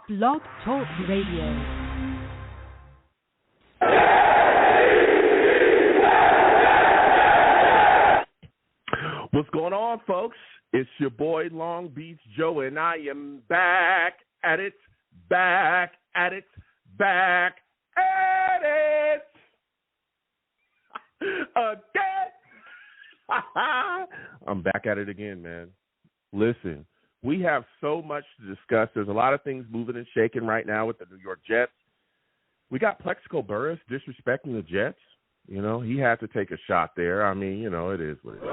Blog Talk Radio. What's going on, folks? It's your boy Long Beach Joe, and I am back at it. Again. I'm back at it again, man. Listen, we have so much to discuss. There's a lot of things moving and shaking right now with the New York Jets. We got Plaxico Burress disrespecting the Jets. You know, he had to take a shot there. I mean, you know, it is what it is.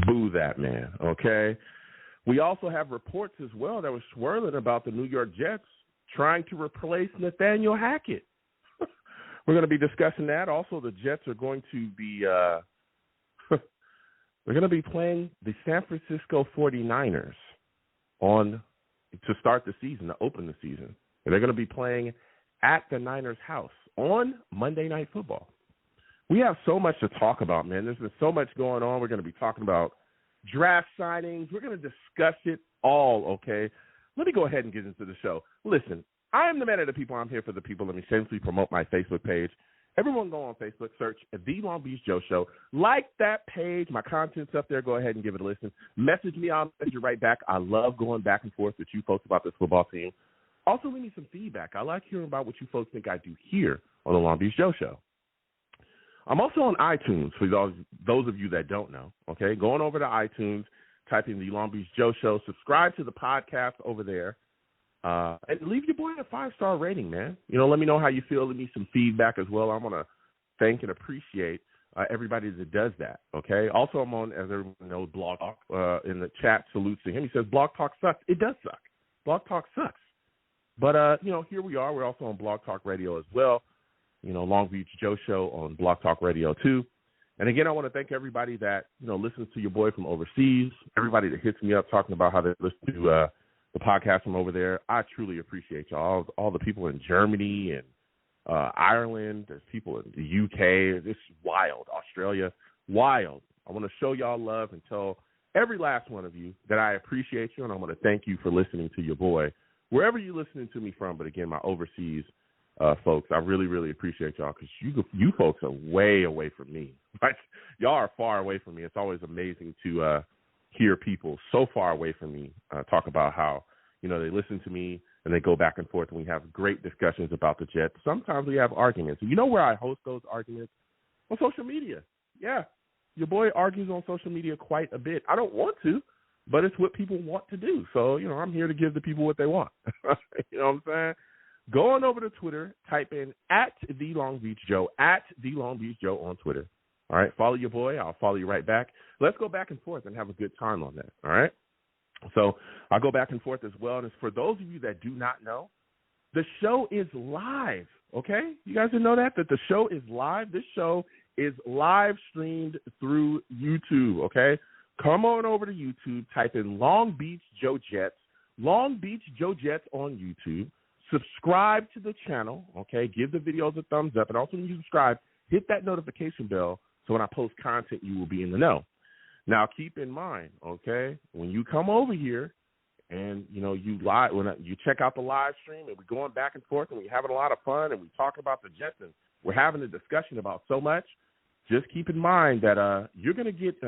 Boo that man, okay? We also have reports as well that were swirling about the New York Jets trying to replace Nathaniel Hackett. We're going to be discussing that. Also, the Jets are going to be we're going to be playing the San Francisco 49ers to start the season, to open the season. And they're going to be playing at the Niners' house on Monday Night Football. We have so much to talk about, man. There's been so much going on. We're going to be talking about draft signings. We're going to discuss it all, okay? Let me go ahead and get into the show. Listen, I am the man of the people. I'm here for the people. Let me shamelessly promote my Facebook page. Everyone go on Facebook, search The Long Beach Joe Show. Like that page. My content's up there. Go ahead and give it a listen. Message me. I'll message you right back. I love going back and forth with you folks about this football team. Also, we need some feedback. I like hearing about what you folks think I do here on The Long Beach Joe Show. I'm also on iTunes for those of you that don't know, okay? Going over to iTunes, type in The Long Beach Joe Show. Subscribe to the podcast over there. And leave your boy a 5-star rating, man. You know, let me know how you feel. Leave me some feedback as well. I want to thank and appreciate everybody that does that, okay? Also, I'm on, as everyone knows, Blog Talk. In the chat, salutes to him. He says, Blog Talk sucks. It does suck. Blog Talk sucks. But, you know, here we are. We're also on Blog Talk Radio as well. You know, Long Beach Joe Show on Blog Talk Radio, too. And, again, I want to thank everybody that, you know, listens to your boy from overseas, everybody that hits me up talking about how they listen to the podcast from over there. I truly appreciate y'all. All the people in Germany and Ireland. There's people in the UK. It's wild. Australia, wild. I want to show y'all love and tell every last one of you that I appreciate you, and I want to thank you for listening to your boy, wherever you're listening to me from. But, again, my overseas folks, I really, really appreciate y'all because you folks are way away from me. Right? Y'all are far away from me. It's always amazing to hear people so far away from me talk about how, you know, they listen to me and they go back and forth and we have great discussions about the Jets. Sometimes we have arguments. And you know where I host those arguments? On social media. Yeah. Your boy argues on social media quite a bit. I don't want to, but it's what people want to do. So, you know, I'm here to give the people what they want. You know what I'm saying? Go on over to Twitter, type in @TheLongBeachJoe, @TheLongBeachJoe on Twitter. All right, follow your boy. I'll follow you right back. Let's go back and forth and have a good time on that, all right? So I'll go back and forth as well. And for those of you that do not know, the show is live, okay? You guys didn't know that the show is live? This show is live streamed through YouTube, okay? Come on over to YouTube. Type in Long Beach Joe Jets, Long Beach Joe Jets on YouTube. Subscribe to the channel, okay? Give the videos a thumbs up. And also when you subscribe, hit that notification bell so when I post content, you will be in the know. Now, keep in mind, okay, when you come over here and, you know, you check out the live stream and we're going back and forth and we're having a lot of fun and we talk about the Jets and we're having a discussion about so much, just keep in mind that you're going to get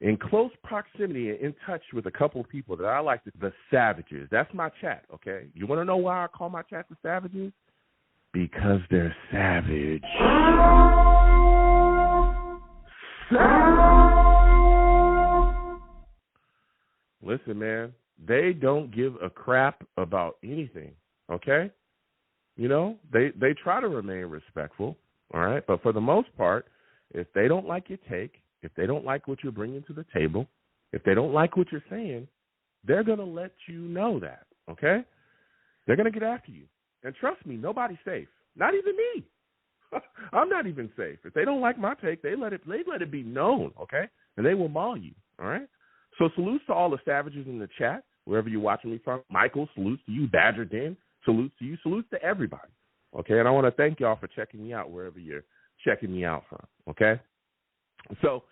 in close proximity and in touch with a couple of people that I like, the Savages. That's my chat, okay? You want to know why I call my chat the Savages? Because they're savage. Listen, man, they don't give a crap about anything, okay? You know, they try to remain respectful, all right? But for the most part, if they don't like your take, if they don't like what you're bringing to the table, if they don't like what you're saying, they're going to let you know that, okay? They're going to get after you. And trust me, nobody's safe. Not even me. I'm not even safe. If they don't like my take, they let it be known, okay? And they will maul you, all right? So salutes to all the Savages in the chat, wherever you're watching me from. Michael, salutes to you. Badger Den, salutes to you. Salutes to everybody, okay? And I want to thank y'all for checking me out wherever you're checking me out from, okay? So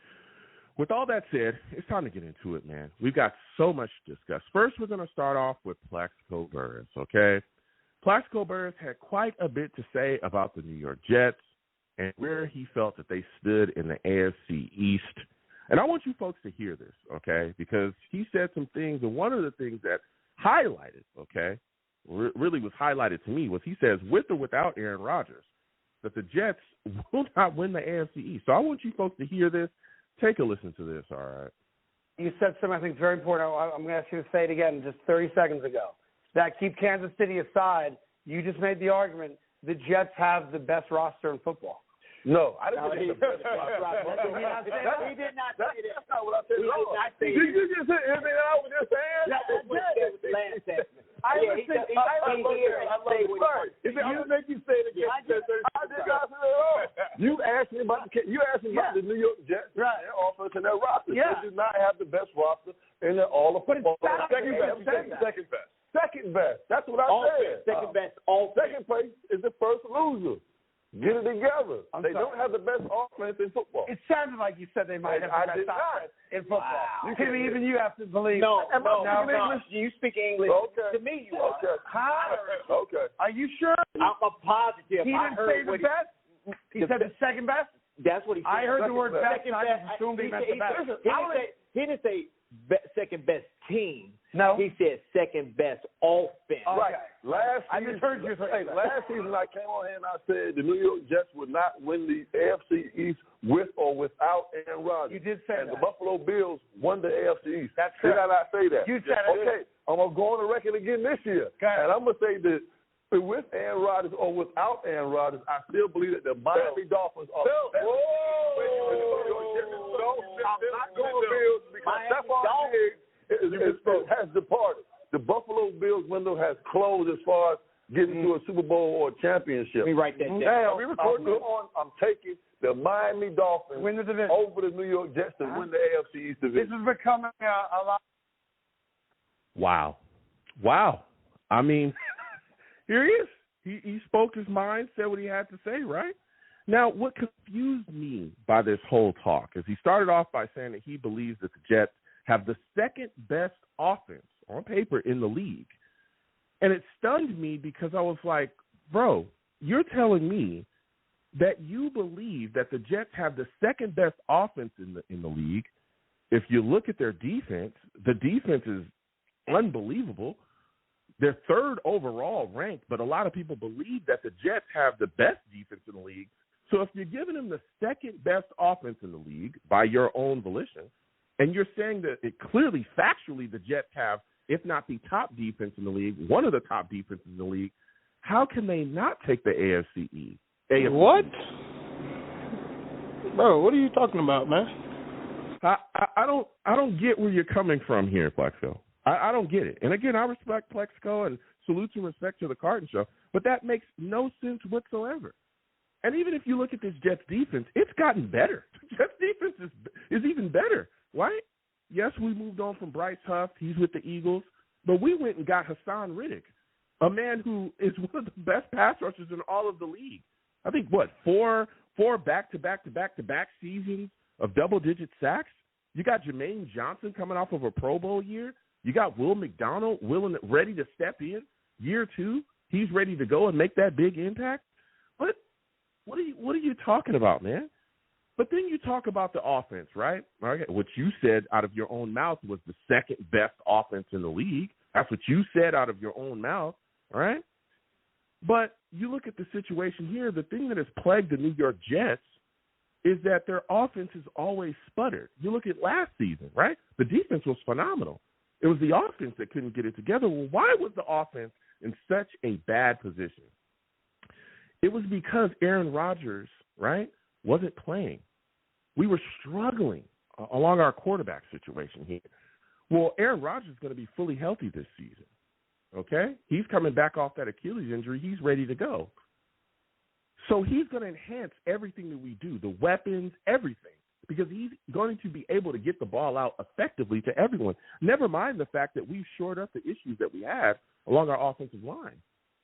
with all that said, it's time to get into it, man. We've got so much to discuss. First, we're going to start off with Plaxico Burress, okay? Plaxico Burress had quite a bit to say about the New York Jets and where he felt that they stood in the AFC East. And I want you folks to hear this, okay, because he said some things, and one of the things that highlighted, okay, really was highlighted to me was he says, with or without Aaron Rodgers, that the Jets will not win the AFC East. So I want you folks to hear this. Take a listen to this, all right? You said something I think is very important. I'm going to ask you to say it again just 30 seconds ago. That keep Kansas City aside, you just made the argument the Jets have the best roster in football. No, I didn't say that. He did not say that. That's not what I said at all. Did you just say anything I was just saying? Yeah, I did. I'm going to make you say it again. I did not say that at all. You asked me about the New York Jets, their offense and their roster. They do not have the best roster in all of football. Second best. That's what I said. Second best. Second place is the first loser. Get it together. They don't have the best offense in football. It sounded like you said they might have the best offense in football. Wow. Even you have to believe. No. You speak English. Okay. To me, you okay. Huh? Okay. Are you sure? I'm a positive. He didn't say the best? He said the second best? That's what he said. I heard the word best, and I best. just assumed he meant the best. He didn't say second best team. No. He said second best offense. Right. I just heard you say that. Last season I came on here and I said the New York Jets would not win the AFC East with or without Aaron Rodgers. You did say and that. The Buffalo Bills won the AFC East. That's correct. Did I not say that? You said it. Okay, I'm going to go on the record again this year. And I'm going to say that with Aaron Rodgers or without Aaron Rodgers, I still believe that the Miami Dolphins are the best. I'm not going Bills because Stephon Diggs has departed. The Buffalo Bills window has closed as far as getting to a Super Bowl or a championship. Let me write that down. Now, I'm taking the Miami Dolphins win the division over the New York Jets to win the AFC East division. This is becoming a lot. Wow. I mean, here he is. He spoke his mind, said what he had to say, right? Now, what confused me by this whole talk is he started off by saying that he believes that the Jets have the second best offense on paper in the league. And it stunned me because I was like, bro, you're telling me that you believe that the Jets have the second best offense in the league. If you look at their defense, the defense is unbelievable. They're third overall ranked, but a lot of people believe that the Jets have the best defense in the league. So if you're giving them the second best offense in the league by your own volition, and you're saying that it clearly, factually, the Jets have, if not the top defense in the league, one of the top defenses in the league, how can they not take the AFC East? What? Bro, what are you talking about, man? I don't get where you're coming from here, Plaxico. I don't get it. And again, I respect Plaxico and salute and respect to the Carton Show, but that makes no sense whatsoever. And even if you look at this Jets defense, it's gotten better. The Jets defense is even better, right? Yes, we moved on from Bryce Huff. He's with the Eagles. But we went and got Hassan Riddick, a man who is one of the best pass rushers in all of the league. I think, four back-to-back seasons of double-digit sacks? You got Jermaine Johnson coming off of a Pro Bowl year. You got Will McDonald ready to step in year 2. He's ready to go and make that big impact. What are you talking about, man? But then you talk about the offense, right? Okay, what you said out of your own mouth was the second best offense in the league. That's what you said out of your own mouth, all right? But you look at the situation here, the thing that has plagued the New York Jets is that their offense has always sputtered. You look at last season, right? The defense was phenomenal. It was the offense that couldn't get it together. Well, why was the offense in such a bad position? It was because Aaron Rodgers, right, wasn't playing. We were struggling along our quarterback situation here. Well, Aaron Rodgers is going to be fully healthy this season, okay? He's coming back off that Achilles injury. He's ready to go. So he's going to enhance everything that we do, the weapons, everything, because he's going to be able to get the ball out effectively to everyone. Never mind the fact that we've shored up the issues that we have along our offensive line.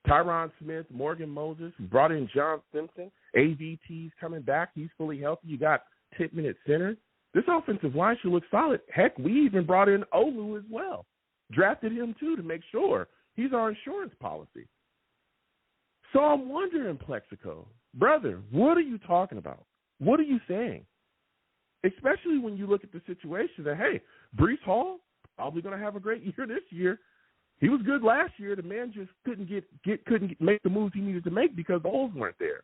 Tyron Smith, Morgan Moses, brought in John Simpson, AVT's coming back. He's fully healthy. You got Tippmann at center. This offensive line should look solid. Heck, we even brought in Olu as well. Drafted him, too, to make sure. He's our insurance policy. So I'm wondering, Plaxico, brother, what are you talking about? What are you saying? Especially when you look at the situation that, hey, Breece Hall probably going to have a great year this year. He was good last year. The man just couldn't make the moves he needed to make because the holes weren't there.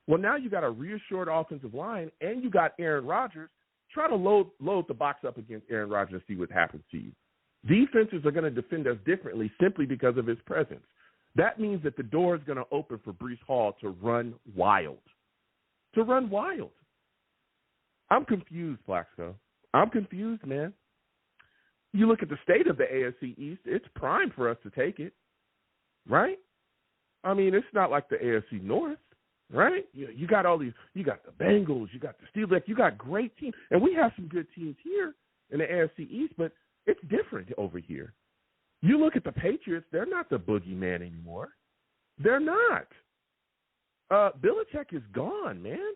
Well, now you got a reassured offensive line, and you got Aaron Rodgers. Try to load the box up against Aaron Rodgers and see what happens to you. Defenses are going to defend us differently simply because of his presence. That means that the door is going to open for Breece Hall to run wild. I'm confused, Plaxico. I'm confused, man. You look at the state of the AFC East, it's prime for us to take it, right? I mean, it's not like the AFC North, right? You got all these, you got the Bengals, you got the Steelers, you got great teams. And we have some good teams here in the AFC East, but it's different over here. You look at the Patriots, they're not the boogeyman anymore. They're not. Belichick is gone, man.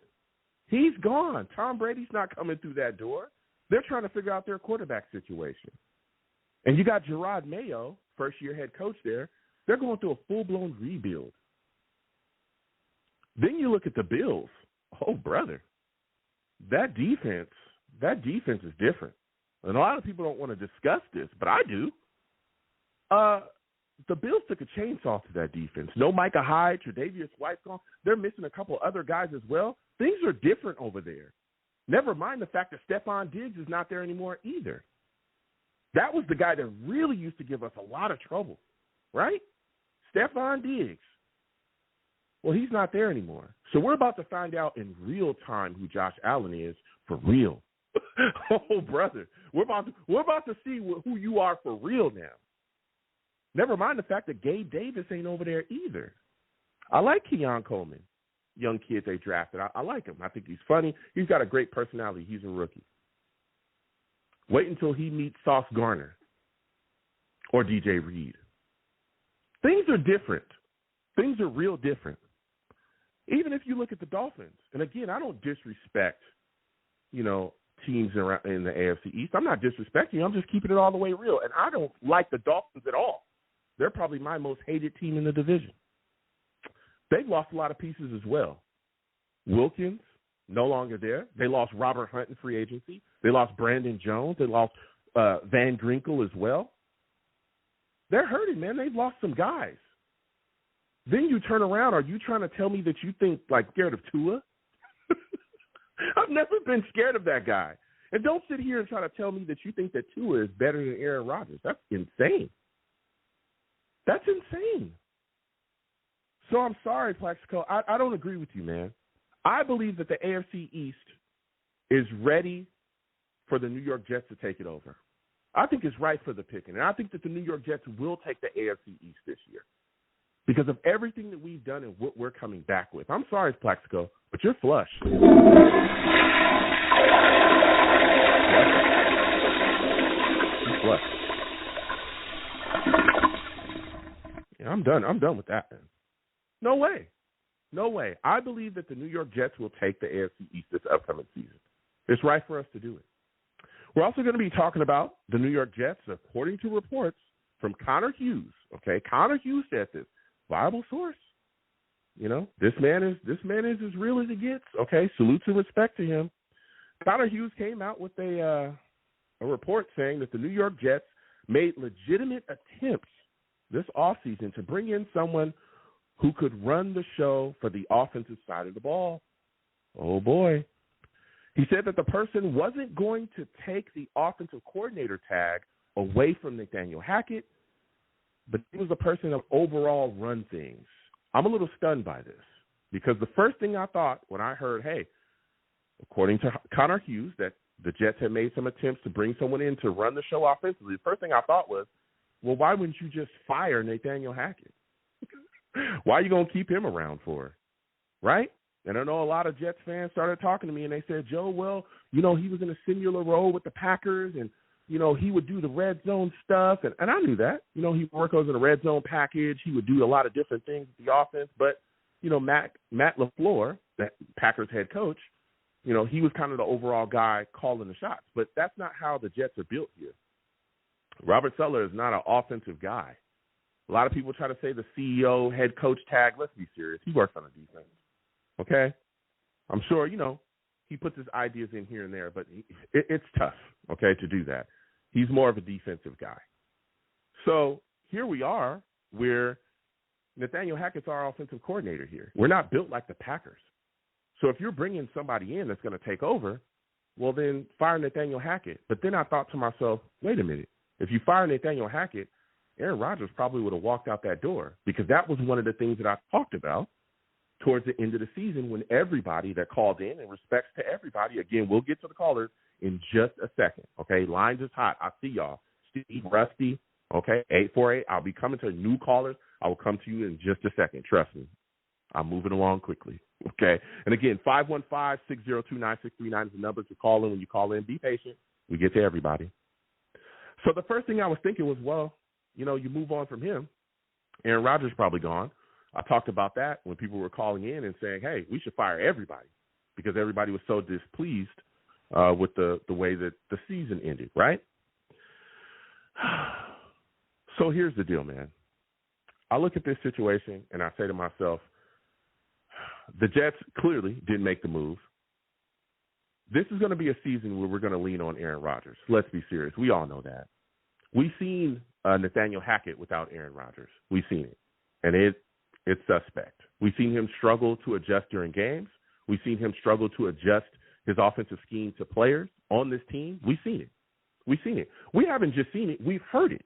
He's gone. Tom Brady's not coming through that door. They're trying to figure out their quarterback situation. And you got Gerard Mayo, first-year head coach there. They're going through a full-blown rebuild. Then you look at the Bills. Oh, brother, that defense is different. And a lot of people don't want to discuss this, but I do. The Bills took a chainsaw to that defense. No Micah Hyde, Tre'Davious White's gone. They're missing a couple other guys as well. Things are different over there. Never mind the fact that Stephon Diggs is not there anymore either. That was the guy that really used to give us a lot of trouble, right? Stephon Diggs. Well, he's not there anymore. So we're about to find out in real time who Josh Allen is for real. Oh, brother. We're about to see who you are for real now. Never mind the fact that Gabe Davis ain't over there either. I like Keon Coleman, young kid they drafted. I like him. I think he's funny. He's got a great personality. He's a rookie. Wait until he meets Sauce Gardner or DJ Reed. Things are different. Things are real different. Even if you look at the Dolphins, and again, I don't disrespect, teams around in the AFC East. I'm not disrespecting. I'm just keeping it all the way real. And I don't like the Dolphins at all. They're probably my most hated team in the division. They've lost a lot of pieces as well. Wilkins, no longer there. They lost Robert Hunt in free agency. They lost Brandon Jones. They lost Van Ginkel as well. They're hurting, man. They've lost some guys. Then you turn around. Are you trying to tell me that you think, scared of Tua? I've never been scared of that guy. And don't sit here and try to tell me that you think that Tua is better than Aaron Rodgers. That's insane. That's insane. So I'm sorry, Plaxico. I don't agree with you, man. I believe that the AFC East is ready for the New York Jets to take it over. I think it's right for the picking. And I think that the New York Jets will take the AFC East this year because of everything that we've done and what we're coming back with. I'm sorry, Plaxico, but you're flush. You're flush. Yeah, I'm done. I'm done with that, man. No way. No way. I believe that the New York Jets will take the AFC East this upcoming season. It's right for us to do it. We're also going to be talking about the New York Jets, according to reports from Connor Hughes. Okay, Connor Hughes said this. Viable source. This man is as real as it gets. Okay, salute and respect to him. Connor Hughes came out with a report saying that the New York Jets made legitimate attempts this offseason to bring in someone who could run the show for the offensive side of the ball. Oh, boy. He said that the person wasn't going to take the offensive coordinator tag away from Nathaniel Hackett, but he was the person that overall run things. I'm a little stunned by this because the first thing I thought when I heard, hey, according to Connor Hughes, that the Jets had made some attempts to bring someone in to run the show offensively, the first thing I thought was, well, why wouldn't you just fire Nathaniel Hackett? Why are you going to keep him around for? Right? And I know a lot of Jets fans started talking to me, and they said, Joe, well, he was in a similar role with the Packers, and, he would do the red zone stuff. And I knew that. He would work on the red zone package. He would do a lot of different things with the offense. But, Matt LaFleur, that Packers head coach, he was kind of the overall guy calling the shots. But that's not how the Jets are built here. Robert Saleh is not an offensive guy. A lot of people try to say the CEO, head coach tag. Let's be serious. He works on the defense. Okay? I'm sure, he puts his ideas in here and there, but it's tough, okay, to do that. He's more of a defensive guy. So here we are where Nathaniel Hackett's our offensive coordinator here. We're not built like the Packers. So if you're bringing somebody in that's going to take over, well, then fire Nathaniel Hackett. But then I thought to myself, wait a minute. If you fire Nathaniel Hackett, Aaron Rodgers probably would have walked out that door, because that was one of the things that I talked about towards the end of the season when everybody that called in, and respects to everybody, again, we'll get to the callers in just a second, okay? Lines is hot. I see y'all. Steve, Rusty, okay, 848. I'll be coming to new callers. I will come to you in just a second. Trust me. I'm moving along quickly, okay? And again, 515-602-9639 is the number to call in. When you call in, be patient. We get to everybody. So the first thing I was thinking was, well, you move on from him. Aaron Rodgers probably gone. I talked about that when people were calling in and saying, hey, we should fire everybody, because everybody was so displeased with the way that the season ended, right? So here's the deal, man. I look at this situation and I say to myself, the Jets clearly didn't make the move. This is going to be a season where we're going to lean on Aaron Rodgers. Let's be serious. We all know that. We've seen Nathaniel Hackett without Aaron Rodgers. We've seen it. And it's suspect. We've seen him struggle to adjust during games. We've seen him struggle to adjust his offensive scheme to players on this team. We've seen it. We've seen it. We haven't just seen it. We've heard it.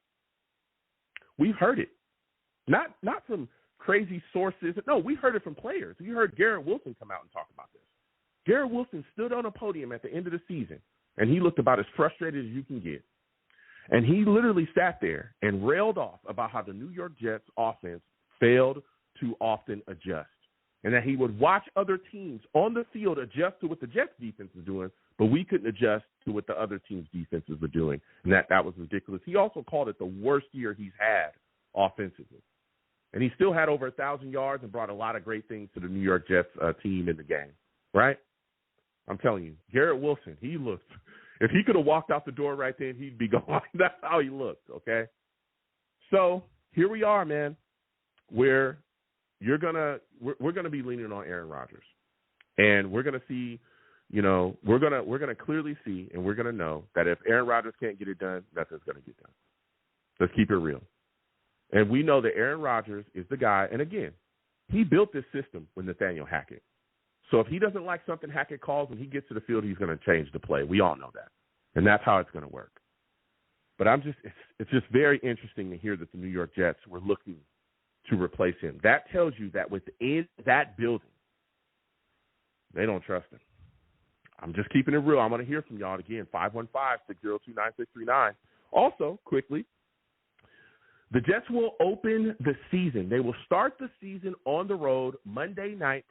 We've heard it. Not from crazy sources. No, we heard it from players. We heard Garrett Wilson come out and talk about this. Garrett Wilson stood on a podium at the end of the season, and he looked about as frustrated as you can get. And he literally sat there and railed off about how the New York Jets offense failed to often adjust, and that he would watch other teams on the field adjust to what the Jets defense was doing, but we couldn't adjust to what the other team's defenses were doing, and that was ridiculous. He also called it the worst year he's had offensively. And he still had over 1,000 yards and brought a lot of great things to the New York Jets team in the game, right? I'm telling you, Garrett Wilson, he looked, if he could have walked out the door right then, he'd be gone. That's how he looked, okay? So here we are, man, where we're gonna be leaning on Aaron Rodgers. And we're gonna see, we're gonna clearly see, and we're gonna know that if Aaron Rodgers can't get it done, nothing's gonna get done. Let's keep it real. And we know that Aaron Rodgers is the guy, and again, he built this system with Nathaniel Hackett. So if he doesn't like something Hackett calls, when he gets to the field, he's going to change the play. We all know that. And that's how it's going to work. But it's just very interesting to hear that the New York Jets were looking to replace him. That tells you that within that building, they don't trust him. I'm just keeping it real. I'm going to hear from y'all again, 515-602-9639. Also, quickly, the Jets will open the season. They will start the season on the road Monday night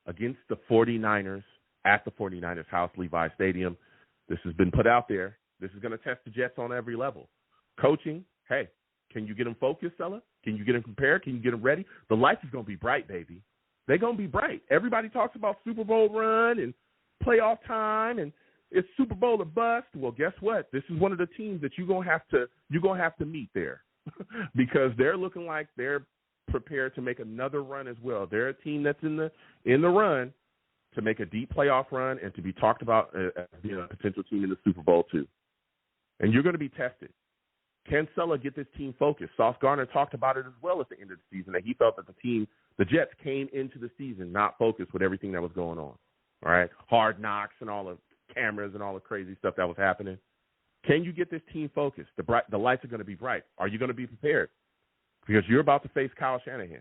against the 49ers at the 49ers house, Levi Stadium. This has been put out there. This is going to test the Jets on every level. Coaching, hey, can you get them focused, Saleh? Can you get them prepared? Can you get them ready? The lights is going to be bright, baby. They're going to be bright. Everybody talks about Super Bowl run and playoff time, and it's Super Bowl or bust. Well, guess what? This is one of the teams that you're going to have to meet there because they're looking like they're prepared to make another run as well. They're a team that's in the run to make a deep playoff run and to be talked about as being a potential team in the Super Bowl too. And you're going to be tested. Can Saleh get this team focused? Sauce Gardner talked about it as well at the end of the season, that he felt that the Jets came into the season not focused with everything that was going on. All right, hard knocks and all the cameras and all the crazy stuff that was happening. Can you get this team focused? The lights are going to be bright. Are you going to be prepared? Because you're about to face Kyle Shanahan,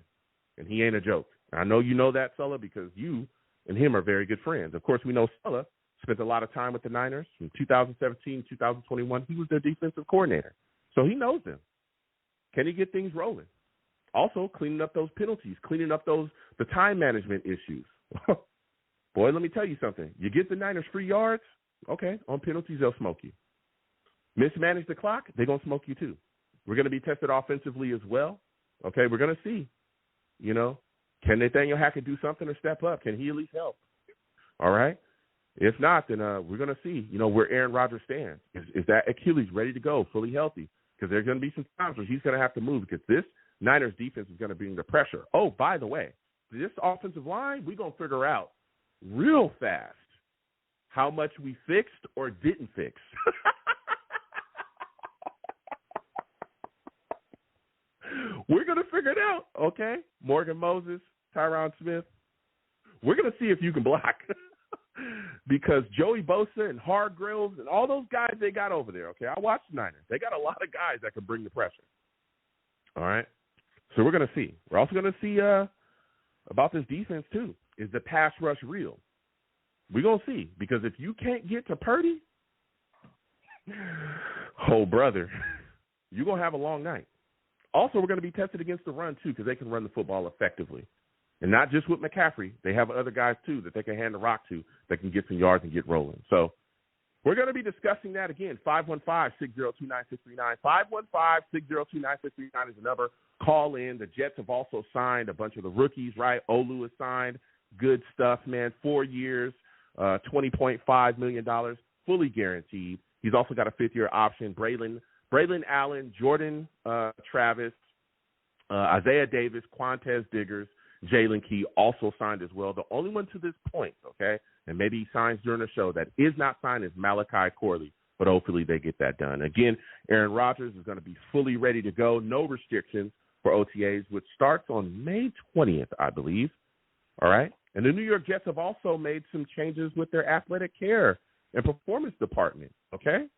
and he ain't a joke. I know you know that, Saleh, because you and him are very good friends. Of course, we know Saleh spent a lot of time with the Niners from 2017, 2021. He was their defensive coordinator, so he knows them. Can he get things rolling? Also, cleaning up those penalties, cleaning up the time management issues. Boy, let me tell you something. You get the Niners free yards, okay, on penalties, they'll smoke you. Mismanage the clock, they're going to smoke you too. We're going to be tested offensively as well. Okay, we're going to see, can Nathaniel Hackett do something or step up? Can he at least help? All right? If not, then we're going to see, where Aaron Rodgers stands. Is that Achilles ready to go, fully healthy? Because there's going to be some times where he's going to have to move because this Niners defense is going to bring the pressure. Oh, by the way, this offensive line, we're going to figure out real fast how much we fixed or didn't fix. We're going to figure it out, okay? Morgan Moses, Tyron Smith. We're going to see if you can block. Because Joey Bosa and Hargrove and all those guys they got over there, okay? I watched the Niners. They got a lot of guys that can bring the pressure. All right? So we're going to see. We're also going to see about this defense, too. Is the pass rush real? We're going to see. Because if you can't get to Purdy, oh, brother, you're going to have a long night. Also, we're going to be tested against the run, too, because they can run the football effectively. And not just with McCaffrey. They have other guys, too, that they can hand the rock to that can get some yards and get rolling. So we're going to be discussing that again. 515-602-9639. 515-602-9639 is the number. Call in. The Jets have also signed a bunch of the rookies, right? Olu has signed. Good stuff, man. 4 years, $20.5 million, fully guaranteed. He's also got a fifth-year option. Braylon Allen, Jordan Travis, Isaiah Davis, Quantez Diggers, Jalen Key also signed as well. The only one to this point, okay, and maybe he signs during the show that is not signed is Malachi Corley, but hopefully they get that done. Again, Aaron Rodgers is going to be fully ready to go. No restrictions for OTAs, which starts on May 20th, I believe. All right? And the New York Jets have also made some changes with their athletic care and performance department, okay?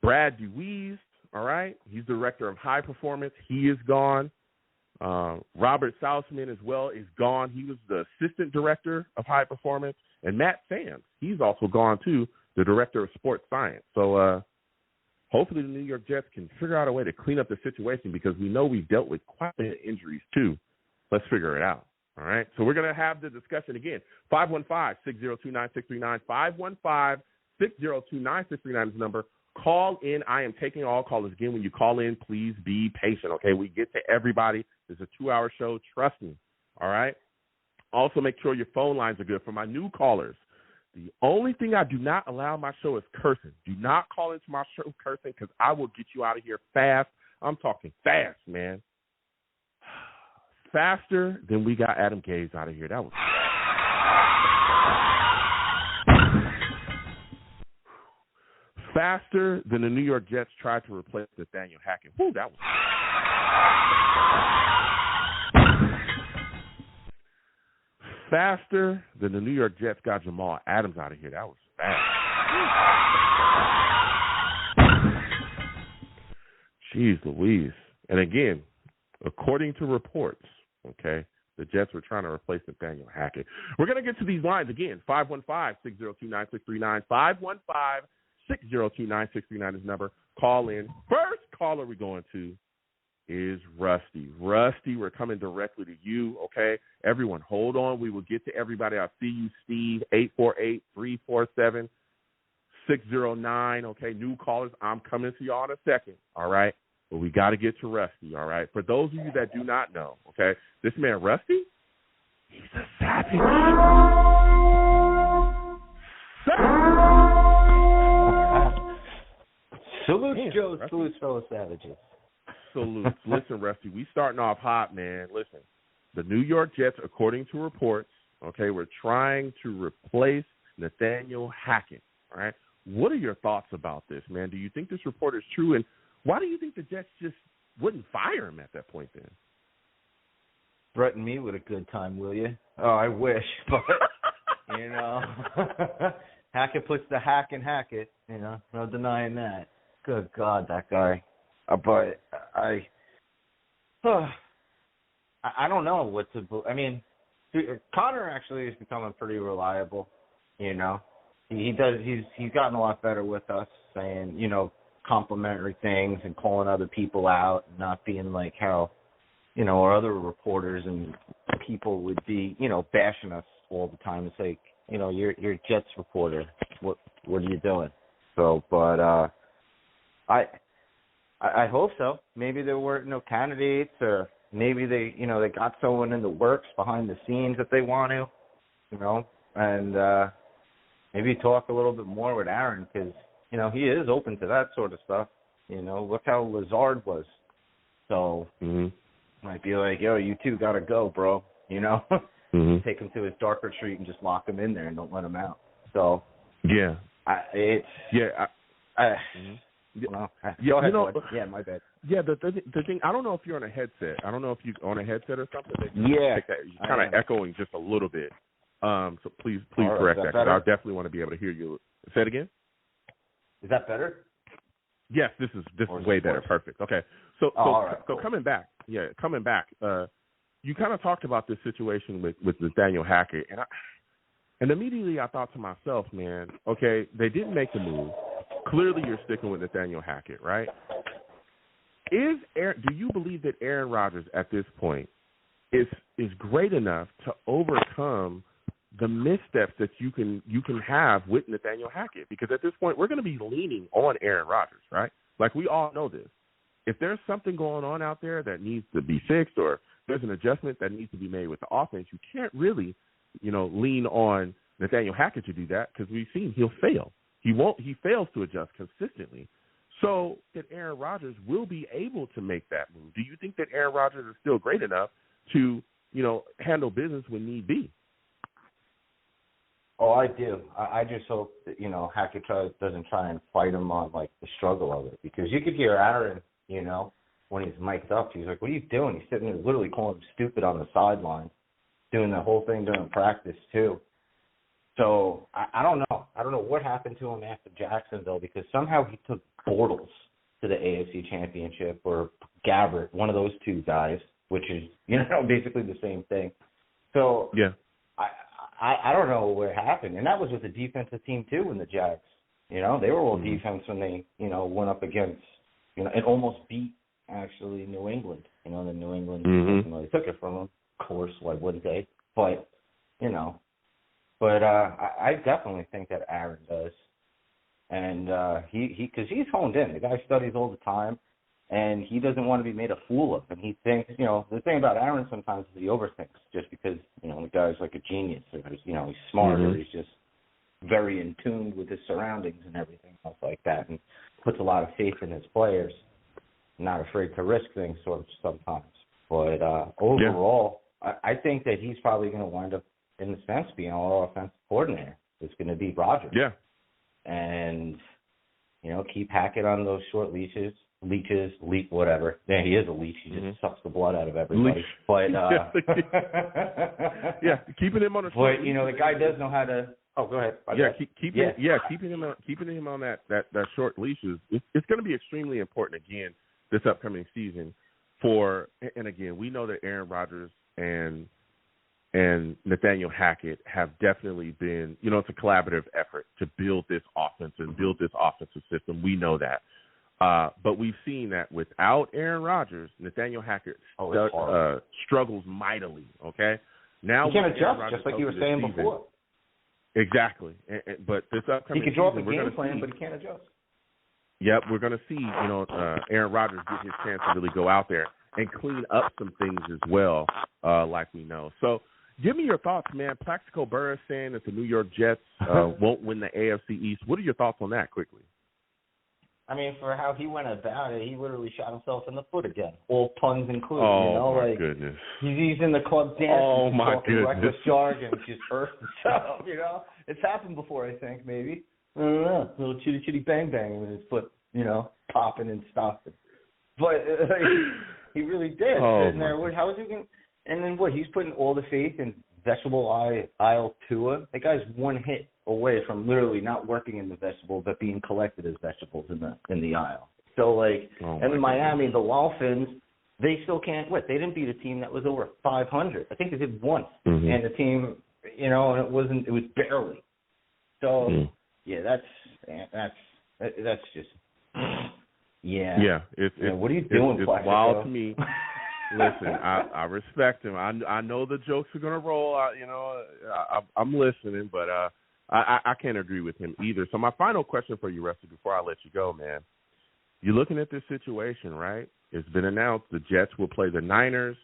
Brad DeWeese, all right? He's director of high performance. He is gone. Robert Southman as well is gone. He was the assistant director of high performance. And Matt Sands, he's also gone too, the director of sports science. So hopefully the New York Jets can figure out a way to clean up the situation because we know we've dealt with quite a bit of injuries too. Let's figure it out. All right. So we're going to have the discussion again. 515-602-9639. 515-602-9639 is the number. Call in. I am taking all callers. Again, when you call in, please be patient, okay? We get to everybody. It's a 2-hour show. Trust me, all right? Also, make sure your phone lines are good. For my new callers, the only thing I do not allow my show is cursing. Do not call into my show cursing because I will get you out of here fast. I'm talking fast, man. Faster than we got Adam Gase out of here. That was faster than the New York Jets tried to replace Nathaniel Hackett. Woo, that was faster than the New York Jets got Jamal Adams out of here. That was fast. Jeez Louise. And again, according to reports, okay, the Jets were trying to replace Nathaniel Hackett. We're going to get to these lines again. 515-602-9639. 515-602-9639 is number. Call in. First caller we're going to is Rusty. Rusty, we're coming directly to you, okay? Everyone, hold on. We will get to everybody. I'll see you, Steve, 848-347-609, okay? New callers, I'm coming to y'all in a second, all right? But we got to get to Rusty, all right? For those of you that do not know, okay, this man, Rusty, he's a savage. Salute, Joe. Salute, fellow savages. Salute. Listen, Rusty, we starting off hot, man. Listen, the New York Jets, according to reports, okay, we're trying to replace Nathaniel Hackett, all right? What are your thoughts about this, man? Do you think this report is true? And why do you think the Jets just wouldn't fire him at that point then? Threaten me with a good time, will you? Oh, I wish, but, you know, Hackett puts the hack in Hackett, you know, no denying that. Good God, that guy. But I don't know what to. I mean, Connor actually is becoming pretty reliable. You know, he does. He's gotten a lot better with us, saying, you know, complimentary things and calling other people out, and not being like how, you know, our other reporters and people would be, you know, bashing us all the time. It's like, you know, you're a Jets reporter. What are you doing? So, but I hope so. Maybe there were no candidates, or maybe they got someone in the works behind the scenes that they want to, you know. And maybe talk a little bit more with Aaron because, you know, he is open to that sort of stuff. You know, look how Lazard was. So, might be like, yo, you two got to go, bro. You know, take him to his dark retreat and just lock him in there and don't let him out. So, yeah. Well, you know, my bad. Yeah, the thing, I don't know if you're on a headset. I don't know if you're on a headset or something. Yeah. You're kind of echoing just a little bit. So please right, correct that. Better? I definitely want to be able to hear you. Say it again. Is that better? Yes, this is way better. Perfect. Okay. So cool. coming back. You kind of talked about this situation with Nathaniel Hackett, and immediately I thought to myself, man, okay, they didn't make the move. Clearly, you're sticking with Nathaniel Hackett, right? Do you believe that Aaron Rodgers at this point is great enough to overcome the missteps that you can have with Nathaniel Hackett? Because at this point, we're going to be leaning on Aaron Rodgers, right? Like, we all know this. If there's something going on out there that needs to be fixed, or there's an adjustment that needs to be made with the offense, you can't really, lean on Nathaniel Hackett to do that, because we've seen he'll fail. He fails to adjust consistently. So that Aaron Rodgers will be able to make that move. Do you think that Aaron Rodgers is still great enough to, handle business when need be? Oh, I do. I just hope that, Hackett doesn't try and fight him on, like, the struggle of it. Because you could hear Aaron, when he's mic'd up, he's like, what are you doing? He's sitting there literally calling him stupid on the sideline, doing the whole thing during practice, too. So I don't know. I don't know what happened to him after Jacksonville, because somehow he took Bortles to the AFC Championship, or Gabbert, one of those two guys, which is, basically the same thing. So yeah, I don't know what happened. And that was with the defensive team, too, in the Jags. They were all defense when they, went up against, and almost beat, actually, New England. The New England defense, they took it from them. Of course, why wouldn't they? But, But I definitely think that Aaron does. And because he's honed in. The guy studies all the time, and he doesn't want to be made a fool of. And he thinks, the thing about Aaron sometimes is he overthinks, just because, the guy's like a genius. Or, he's smart, or he's just very in tune with his surroundings and everything else like that, and puts a lot of faith in his players, not afraid to risk things sort of sometimes. But overall, I think that he's probably going to wind up, in the sense, being our offensive coordinator. It's going to be Rodgers. Yeah. And, keep Hackett on those short leaches, whatever. Yeah, he is a leech. He just sucks the blood out of everybody. Leech. But, yeah, keeping him on a short leash. But, the guy does know how to. Oh, go ahead. Keeping him on that short leash it's going to be extremely important again this upcoming season. And again, we know that Aaron Rodgers and Nathaniel Hackett have definitely been, it's a collaborative effort to build this offense and build this offensive system. We know that. But we've seen that without Aaron Rodgers, Nathaniel Hackett struggles mightily, okay? Now he can't adjust, just like you were saying before. Exactly. But this upcoming he can draw up a season, game plan, but he can't adjust. Yep, we're going to see, Aaron Rodgers get his chance to really go out there and clean up some things as well, like we know. So, give me your thoughts, man. Plaxico Burress saying that the New York Jets won't win the AFC East. What are your thoughts on that, quickly? I mean, for how he went about it, he literally shot himself in the foot again. All puns included. Oh, my goodness. He's in the club dancing. Oh, my goodness. Reckless jargon, just hurt himself, It's happened before, I think, maybe. I don't know. A little chitty bang bang with his foot, popping and stopping. But he really did. Sitting there, how was he going to? And then he's putting all the faith in vegetable aisle Tua. That guy's one hit away from literally not working in the vegetable, but being collected as vegetables in the aisle. So, and in Miami, the Dolphins, they still can't quit. They didn't beat a team that was over 500. I think they did once. Mm-hmm. And the team, and it was barely. So, that's just, yeah. Yeah. What are you doing, it's Plaxico? Wild to me. Listen, I respect him. I know the jokes are going to roll. I'm listening, but I can't agree with him either. So my final question for you, Rusty, before I let you go, man, you're looking at this situation, right? It's been announced the Jets will play the Niners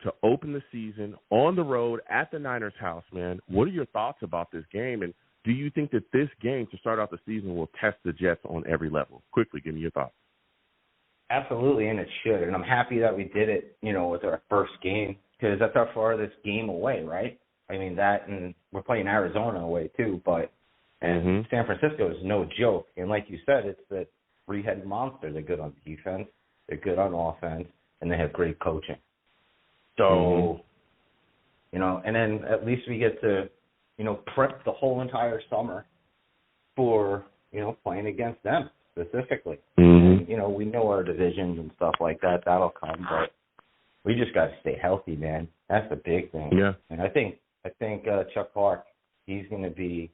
to open the season on the road at the Niners' house, man. What are your thoughts about this game? And do you think that this game to start off the season will test the Jets on every level? Quickly, give me your thoughts. Absolutely, and it should. And I'm happy that we did it, with our first game, because that's our farthest game away, right? I mean, that, and we're playing Arizona away too, but and San Francisco is no joke. And like you said, it's the three-headed monster. They're good on defense, they're good on offense, and they have great coaching. So, and then at least we get to, prep the whole entire summer for, playing against them specifically. And, we know our divisions and stuff like that. That'll come, but we just got to stay healthy, man. That's the big thing. Yeah. And I think Chuck Clark, he's going to be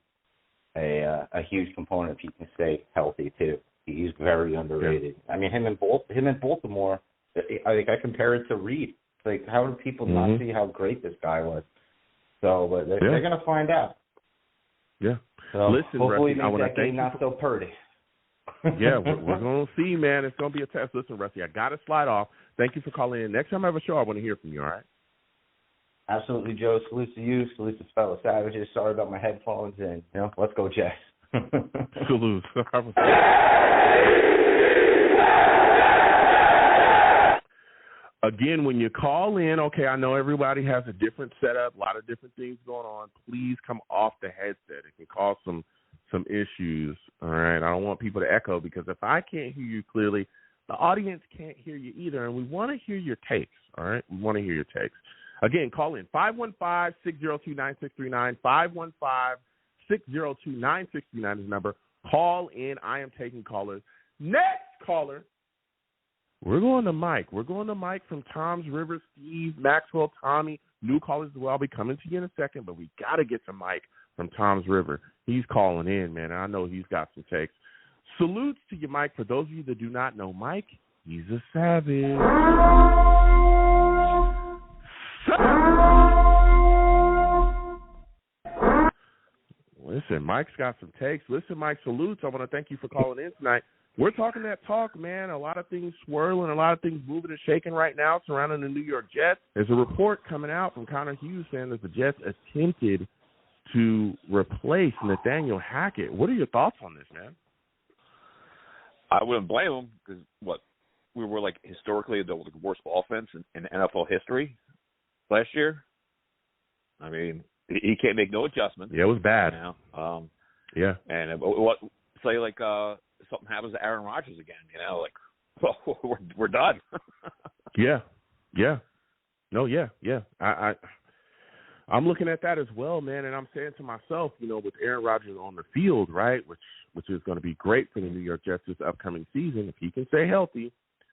a huge component if he can stay healthy too. He's very underrated. Yeah. I mean, him in Baltimore, I think I compare it to Reed. It's like, how do people not see how great this guy was? So, but they're going to find out. Yeah. So listen, hopefully Rusty, make that game not so purdy. Yeah, we're going to see, man. It's going to be a test. Listen, Rusty, I got to slide off. Thank you for calling in. Next time I have a show, I want to hear from you, all right? Absolutely, Joe. Salute to you. Salute to fellow Savages. Sorry about my headphones, and, let's go, Jets. Salute. Again, when you call in, okay, I know everybody has a different setup, a lot of different things going on. Please come off the headset. It can cause some issues, all right? I don't want people to echo, because if I can't hear you clearly, the audience can't hear you either, and we want to hear your takes, all right? We want to hear your takes. Again, call in 515-602-9639, 515-602-9639 is the number. Call in. I am taking callers. Next caller. We're going to Mike. We're going to Mike from Tom's River, Steve, Maxwell, Tommy. New callers as well. I'll be coming to you in a second, but we got to get to Mike from Tom's River. He's calling in, man. I know he's got some takes. Salutes to you, Mike. For those of you that do not know Mike, he's a savage. Listen, Mike's got some takes. Listen, Mike, salutes. I want to thank you for calling in tonight. We're talking that talk, man. A lot of things swirling, a lot of things moving and shaking right now surrounding the New York Jets. There's a report coming out from Connor Hughes saying that the Jets attempted to replace Nathaniel Hackett. What are your thoughts on this, man? I wouldn't blame him, because we were like historically the worst offense in NFL history last year. I mean, he can't make no adjustments. Yeah, it was bad. Yeah, and say something happens to Aaron Rodgers again, we're done. Yeah. No, yeah. I'm looking at that as well, man, and I'm saying to myself, with Aaron Rodgers on the field, right, which is going to be great for the New York Jets this upcoming season. If he can stay healthy,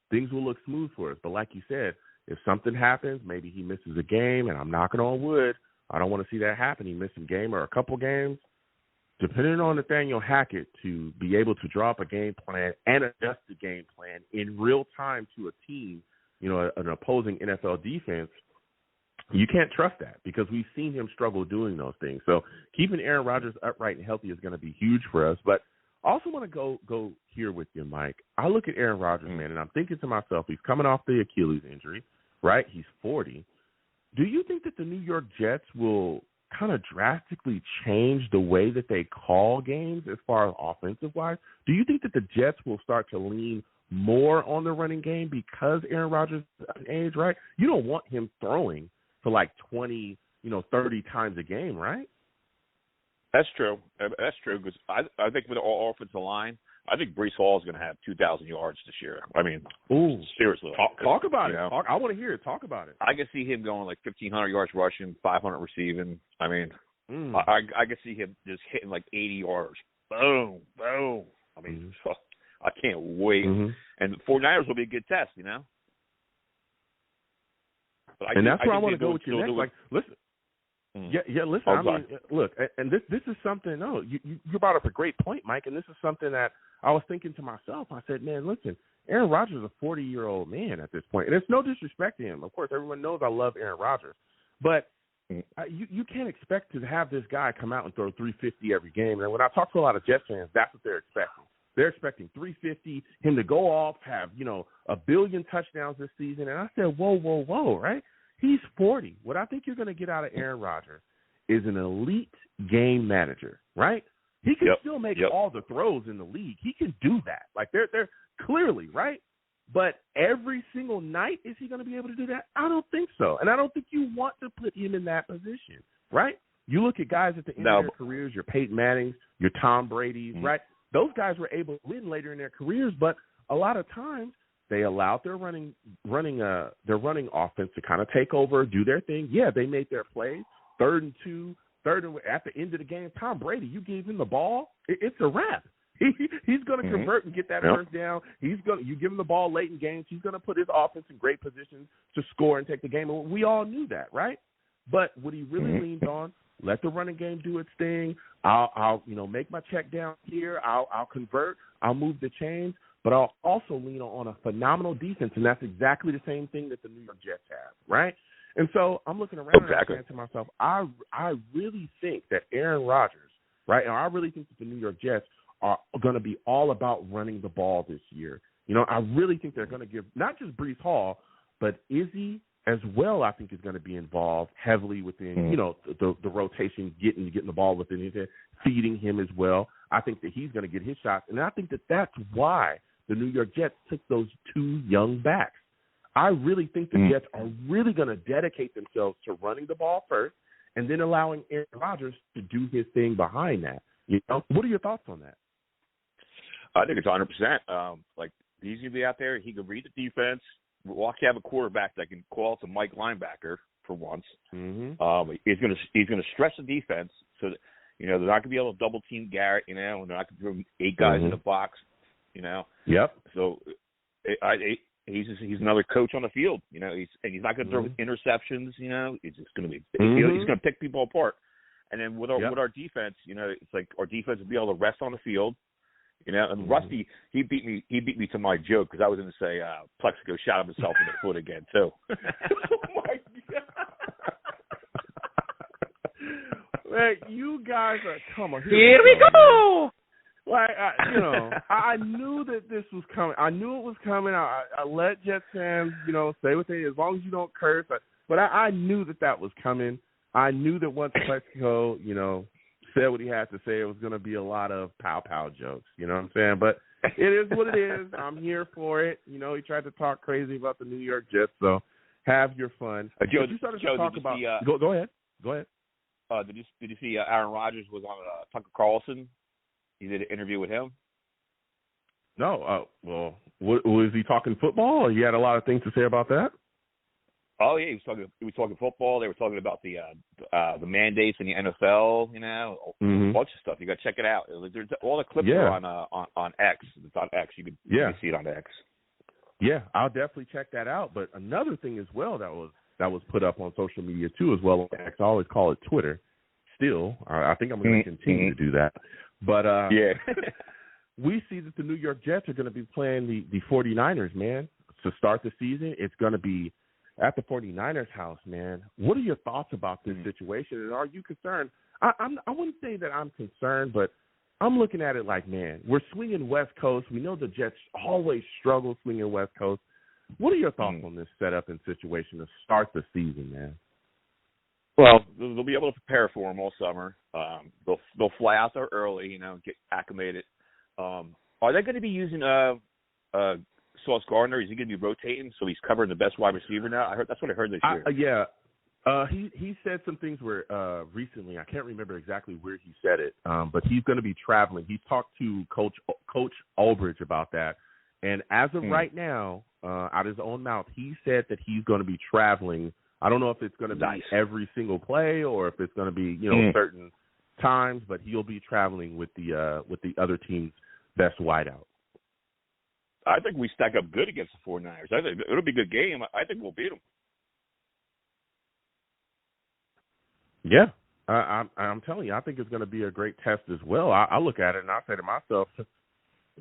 things will look smooth for us. But like you said, if something happens, maybe he misses a game, and I'm knocking on wood, I don't want to see that happen. He missed a game or a couple games. Depending on Nathaniel Hackett to be able to draw up a game plan and adjust the game plan in real time to a team, an opposing NFL defense, you can't trust that, because we've seen him struggle doing those things. So keeping Aaron Rodgers upright and healthy is going to be huge for us. But I also want to go here with you, Mike. I look at Aaron Rodgers, man, and I'm thinking to myself, he's coming off the Achilles injury, right? He's 40. Do you think that the New York Jets will kind of drastically change the way that they call games as far as offensive-wise? Do you think that the Jets will start to lean more on the running game because Aaron Rodgers is at an age, right? You don't want him throwing for 20, 30 times a game, right? That's true. Because I think with our offensive line, I think Breece Hall is going to have 2,000 yards this year. I mean, seriously. Talk about it. I want to hear it. Talk about it. I can see him going 1,500 yards rushing, 500 receiving. I mean, I can see him just hitting 80 yards. Boom, boom. I mean, I can't wait. And the 49ers will be a good test, But and that's where I want to go with you next. Listen. Yeah, listen, I mean, look, and this is something, you brought up a great point, Mike, and this is something that I was thinking to myself. I said, man, listen, Aaron Rodgers is a 40-year-old man at this point, and it's no disrespect to him. Of course, everyone knows I love Aaron Rodgers, but you can't expect to have this guy come out and throw 350 every game. And when I talk to a lot of Jets fans, that's what they're expecting. They're expecting 350, him to go off, have, 1 billion touchdowns this season. And I said, whoa, right? He's 40. What I think you're going to get out of Aaron Rodgers is an elite game manager, right? He can still make all the throws in the league. He can do that. Like, they're clearly, right? But every single night, is he going to be able to do that? I don't think so. And I don't think you want to put him in that position, right? You look at guys at the end of their careers, your Peyton Mannings, your Tom Brady's, right? Those guys were able to win later in their careers, but a lot of times they allowed their running offense to kind of take over, do their thing. Yeah, they made their plays, 3rd and 2, at the end of the game. Tom Brady, you gave him the ball, it's a wrap. He's going to convert and get that first down. You give him the ball late in games, he's going to put his offense in great positions to score and take the game. And we all knew that, right? But what he really leaned on, let the running game do its thing. I'll make my check down here. I'll convert. I'll move the chains. But I'll also lean on a phenomenal defense, and that's exactly the same thing that the New York Jets have, right? And so I'm looking around and I'm saying to myself, I really think that Aaron Rodgers, right, and I really think that the New York Jets are going to be all about running the ball this year. I really think they're going to give not just Breece Hall, but Izzy as well, I think is going to be involved heavily within, the rotation, getting the ball within his head, feeding him as well. I think that he's going to get his shots, and I think that that's why the New York Jets took those 2 young backs. I really think the Jets are really going to dedicate themselves to running the ball first and then allowing Aaron Rodgers to do his thing behind that. What are your thoughts on that? I think it's 100%. He's going to be out there. He can read the defense. We'll actually have a quarterback that can call to Mike linebacker for once. He's going to stress the defense so that, they're not going to be able to double team Garrett, and they're not going to throw 8 guys in the box, Yep. So he's another coach on the field, he's not going to throw interceptions, He's just going to be he's going to pick people apart. And then with our defense, it's like our defense will be able to rest on the field. And Rusty, he beat me to my joke because I was going to say Plaxico shot himself in the foot again too. Oh my God! Like, you guys are here we go. Like, I knew that this was coming. I knew it was coming. I let Jets fans, say what they, as long as you don't curse. But I knew that was coming. I knew that once Plaxico, said what he had to say, it was going to be a lot of pow-pow jokes. You know what I'm saying? But it is what it is. I'm here for it. He tried to talk crazy about the New York Jets, so have your fun. Joe, you started to talk about. Go ahead. Did you see Aaron Rodgers was on Tucker Carlson? You did an interview with him? No. Was he talking football? Or you had a lot of things to say about that? Oh yeah, he was talking football. They were talking about the mandates in the NFL. A bunch of stuff. You got to check it out. There's all the clips are on X. It's on X. You can see it on X. Yeah, I'll definitely check that out. But another thing as well that was put up on social media too as well. X. I always call it Twitter. Still, I think I'm going to continue to do that. But we see that the New York Jets are going to be playing the 49ers, man, to start the season. It's going to be at the 49ers house, man. What are your thoughts about this situation, and are you concerned? I wouldn't say that I'm concerned, but I'm looking at it like, man, we're swinging West Coast. We know the Jets always struggle swinging West Coast. What are your thoughts on this setup and situation to start the season, man? Well, they'll be able to prepare for them all summer. They'll fly out there early, get acclimated. Are they going to be using Sauce Gardner? Is he going to be rotating so he's covering the best wide receiver now? That's what I heard this year. He said some things where recently, I can't remember exactly where he said it, but he's going to be traveling. He's talked to Coach Ulbrich about that, and as of right now, out of his own mouth, he said that he's going to be traveling. I don't know if it's going to be every single play or if it's going to be certain times, but he'll be traveling with the other team's best wideout. I think we stack up good against the 49ers. I think it'll be a good game. I think we'll beat them. Yeah, I'm telling you, I think it's going to be a great test as well. I look at it and I say to myself,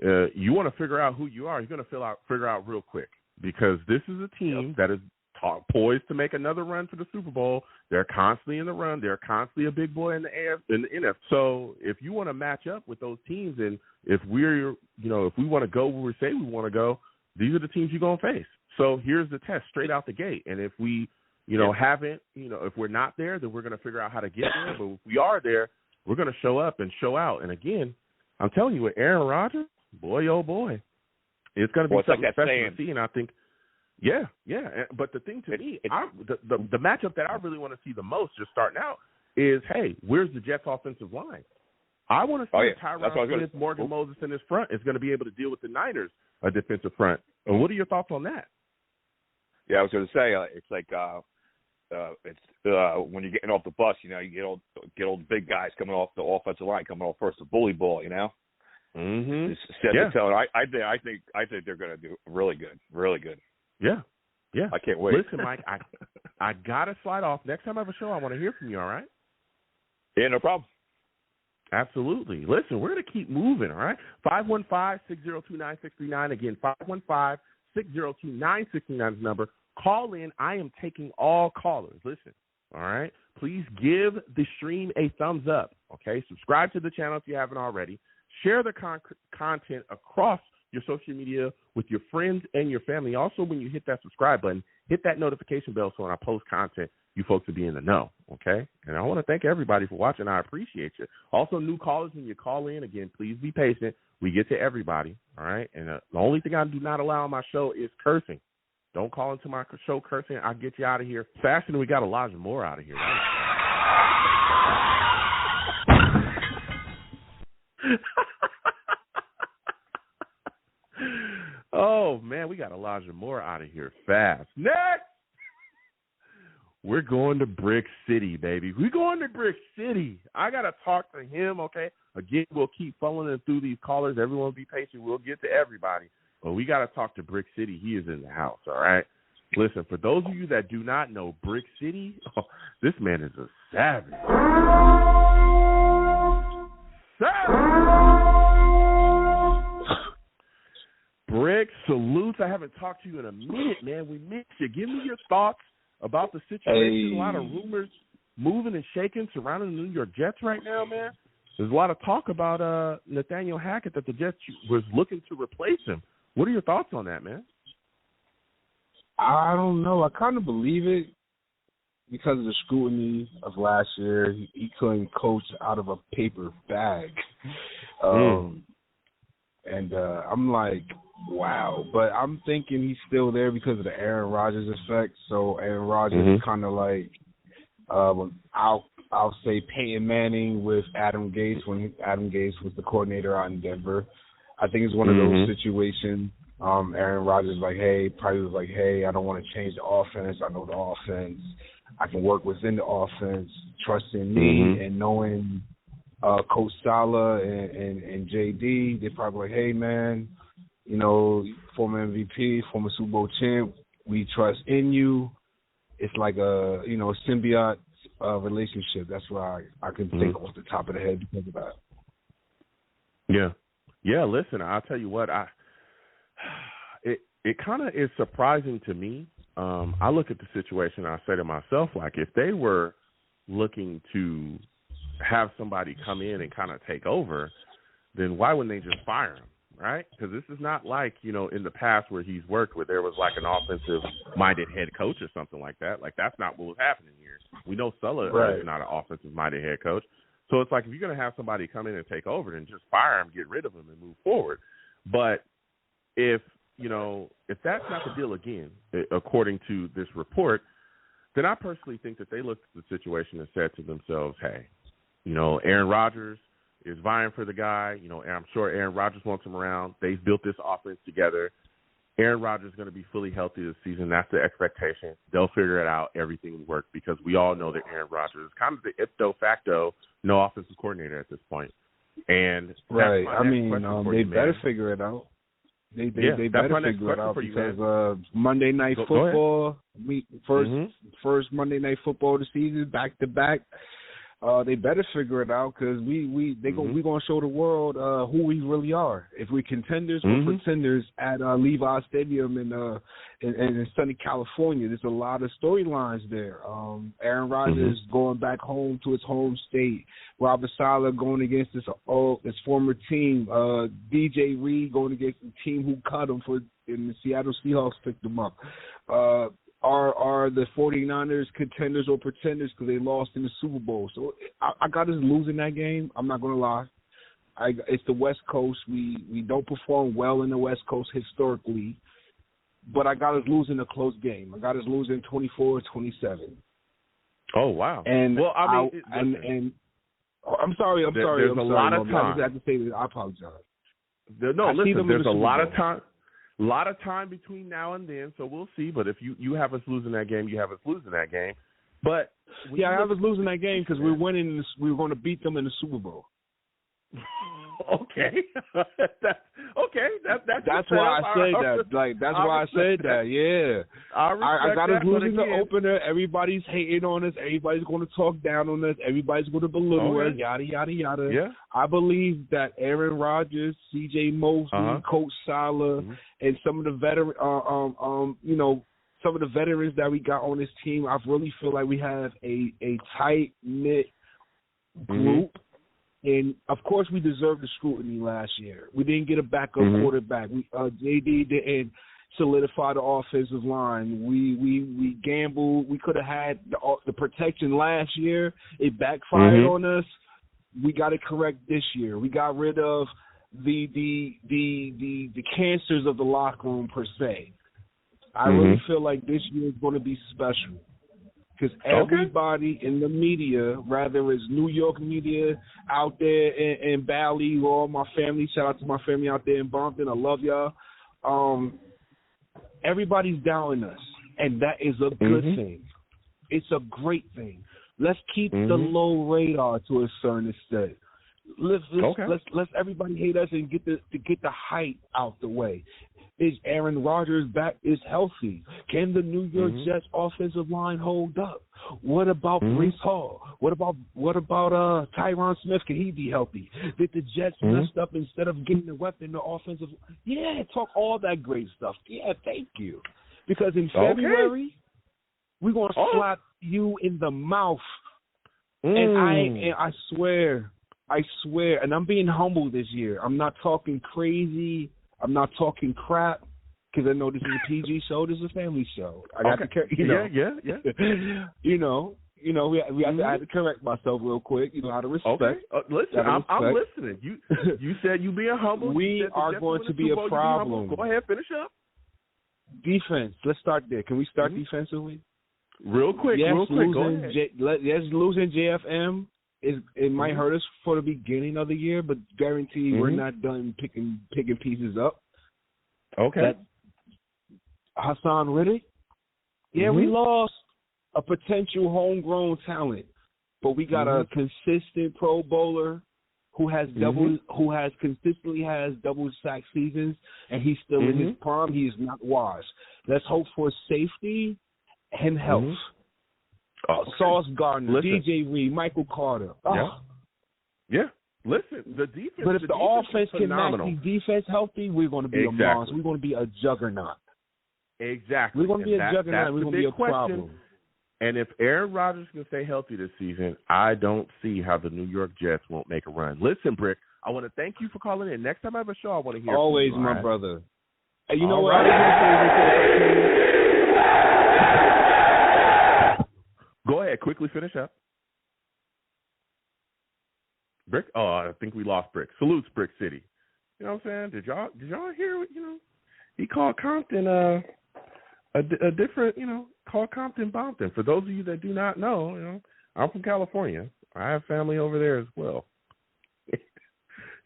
you want to figure out who you are, you're going to figure out real quick, because this is a team that is poised to make another run to the Super Bowl. They're constantly in the run. They're constantly a big boy in the NFC. So if you want to match up with those teams, and if if we want to go where we say we want to go, these are the teams you're going to face. So here's the test straight out the gate. And if we haven't, if we're not there, then we're going to figure out how to get there. But if we are there, we're going to show up and show out. And again, I'm telling you, with Aaron Rodgers, boy, oh boy, it's going to be something special to see. And I think, but the thing to me, the matchup that I really want to see the most, just starting out, is, hey, where's the Jets' offensive line? I want to see Tyron Smith, Morgan Moses in his front is going to be able to deal with the Niners' defensive front. And what are your thoughts on that? Yeah, I was going to say, it's like when you're getting off the bus, you get old big guys coming off the offensive line, coming off first the bully ball, Mm-hmm. I think they're going to do really good, really good. Yeah. I can't wait. Listen, Mike, I got to slide off. Next time I have a show, I want to hear from you, all right? Yeah, no problem. Absolutely. Listen, we're going to keep moving, all right? 515-602-9639. Again, 515-602-9639 is the number. Call in. I am taking all callers. Listen, all right? Please give the stream a thumbs up, okay? Subscribe to the channel if you haven't already. Share the content across your social media with your friends and your family. Also, when you hit that subscribe button, hit that notification bell so when I post content, you folks will be in the know, okay? And I want to thank everybody for watching. I appreciate you. Also, new callers, when you call in, again, please be patient. We get to everybody, all right? And the only thing I do not allow on my show is cursing. Don't call into my show cursing. I'll get you out of here faster than we got Elijah Moore out of here. Right? Oh, man, we got Elijah Moore out of here fast. Next, we're going to Brick City, baby. We're going to Brick City. I got to talk to him, okay? Again, we'll keep following through these callers. Everyone be patient. We'll get to everybody. But we got to talk to Brick City. He is in the house, all right? Listen, for those of you that do not know Brick City, this man is a savage. Brick, salutes. I haven't talked to you in a minute, man. We missed you. Give me your thoughts about the situation. A lot of rumors moving and shaking surrounding the New York Jets right now, man. There's a lot of talk about Nathaniel Hackett, that the Jets was looking to replace him. What are your thoughts on that, man? I don't know. I kind of believe it because of the scrutiny of last year. He couldn't coach out of a paper bag. And I'm like, wow. But I'm thinking he's still there because of the Aaron Rodgers effect. So Aaron Rodgers is kind of like, I'll say Peyton Manning with Adam Gase when Adam Gase was the coordinator out in Denver. I think it's one of those situations. Aaron Rodgers probably was like, hey, I don't want to change the offense. I know the offense. I can work within the offense, trusting me and knowing Coach Saleh and JD. They're probably like, hey, man, former MVP, former Super Bowl champ, we trust in you. It's like a, symbiote relationship. That's why I can think off the top of the head because of that. Yeah. Yeah, listen, I'll tell you what, it kind of is surprising to me. I look at the situation and I say to myself, like, if they were looking to have somebody come in and kind of take over, then why wouldn't they just fire him, right? Because this is not like, in the past where he's worked where there was like an offensive-minded head coach or something like that. Like, that's not what was happening here. We know Saleh is not an offensive-minded head coach. So it's like if you're going to have somebody come in and take over, then just fire him, get rid of him, and move forward. But if that's not the deal again, according to this report, then I personally think that they looked at the situation and said to themselves, hey, Aaron Rodgers is vying for the guy. I'm sure Aaron Rodgers wants him around. They've built this offense together. Aaron Rodgers is going to be fully healthy this season. That's the expectation. They'll figure it out. Everything will work because we all know that Aaron Rodgers is kind of the ipso facto no offensive coordinator at this point. And right. I mean, they better figure it out. They better figure it out because Monday Night Football, first Monday Night Football of the season, back to back. They better figure it out because we gonna show the world who we really are. If we're contenders, we're pretenders at Levi Stadium in sunny California. There's a lot of storylines there. Aaron Rodgers going back home to his home state. Robert Saleh going against his former team. DJ Reed going against the team who cut him and the Seattle Seahawks picked him up. Our are the 49ers contenders or pretenders because they lost in the Super Bowl. So I got us losing that game. I'm not going to lie. It's the West Coast. We don't perform well in the West Coast historically, but I got us losing a close game. I got us losing 24-27. Oh, wow. And well, I mean, I'm sorry. There's a lot of time. I just have to say that. I apologize. Listen, there's a lot of time. A lot of time between now and then, so we'll see. But if you have us losing that game, you have us losing that game. But I have us losing that game because we're winning. We were going to beat them in the Super Bowl. Okay. That's why I said that. Like that's why I said that. Yeah. I got us losing the opener. Everybody's hating on us. Everybody's going to talk down on us. Everybody's going to belittle us. Yada yada yada. Yeah. I believe that Aaron Rodgers, C.J. Mosley, Coach Saleh, and some of the some of the veterans that we got on this team, I really feel like we have a tight knit group. And, of course, we deserved the scrutiny last year. We didn't get a backup quarterback. JD didn't solidify the offensive line. We gambled. We could have had the protection last year. It backfired on us. We got it correct this year. We got rid of the cancers of the locker room, per se. I really feel like this year is going to be special. Because everybody in the media, rather it's New York media out there in Bali, or all my family, shout out to my family out there in Brompton, I love y'all. Everybody's doubting us, and that is a good thing. It's a great thing. Let's keep the low radar to a certain extent. Let's everybody hate us and get the hype out the way. Is Aaron Rodgers back? Is healthy? Can the New York Jets offensive line hold up? What about Breece Hall? What about Tyron Smith? Can he be healthy? Did the Jets messed up instead of getting the weapon, the offensive? Yeah, talk all that great stuff. Yeah, thank you. Because in February, we're gonna slap you in the mouth. And I swear, and I'm being humble this year. I'm not talking crazy. I'm not talking crap because I know this is a PG show. This is a family show. I got to, I had to correct myself real quick. Out of respect. Okay. Listen, I'm listening. You said you being humble. We are going to be a problem. Go ahead, finish up. Defense. Let's start there. Can we start defensively? Real quick. Go ahead. Losing JFM. It might hurt us for the beginning of the year, but guaranteed we're not done picking pieces up. Okay. Hassan Riddick, we lost a potential homegrown talent, but we got a consistent Pro Bowler who has consistently has double sack seasons, and he's still in his prime. He is not washed. Let's hope for safety and health. Sauce Gardner, DJ Reed, Michael Carter. Yeah. Listen, the defense. But if the offense can match the defense healthy, we're going to be a monster. We're going to be a juggernaut. Exactly. We're going to be a juggernaut. We're going to be a problem. And if Aaron Rodgers can stay healthy this season, I don't see how the New York Jets won't make a run. Listen, Brick, I want to thank you for calling in. Next time I have a show, I want to hear always from you. My brother. Hey, you know all what? Go ahead. Quickly finish up. Brick? Oh, I think we lost Brick. Salutes, Brick City. You know what I'm saying? Did y'all hear what, he called Compton a different, called Compton Bompton. For those of you that do not know, I'm from California. I have family over there as well.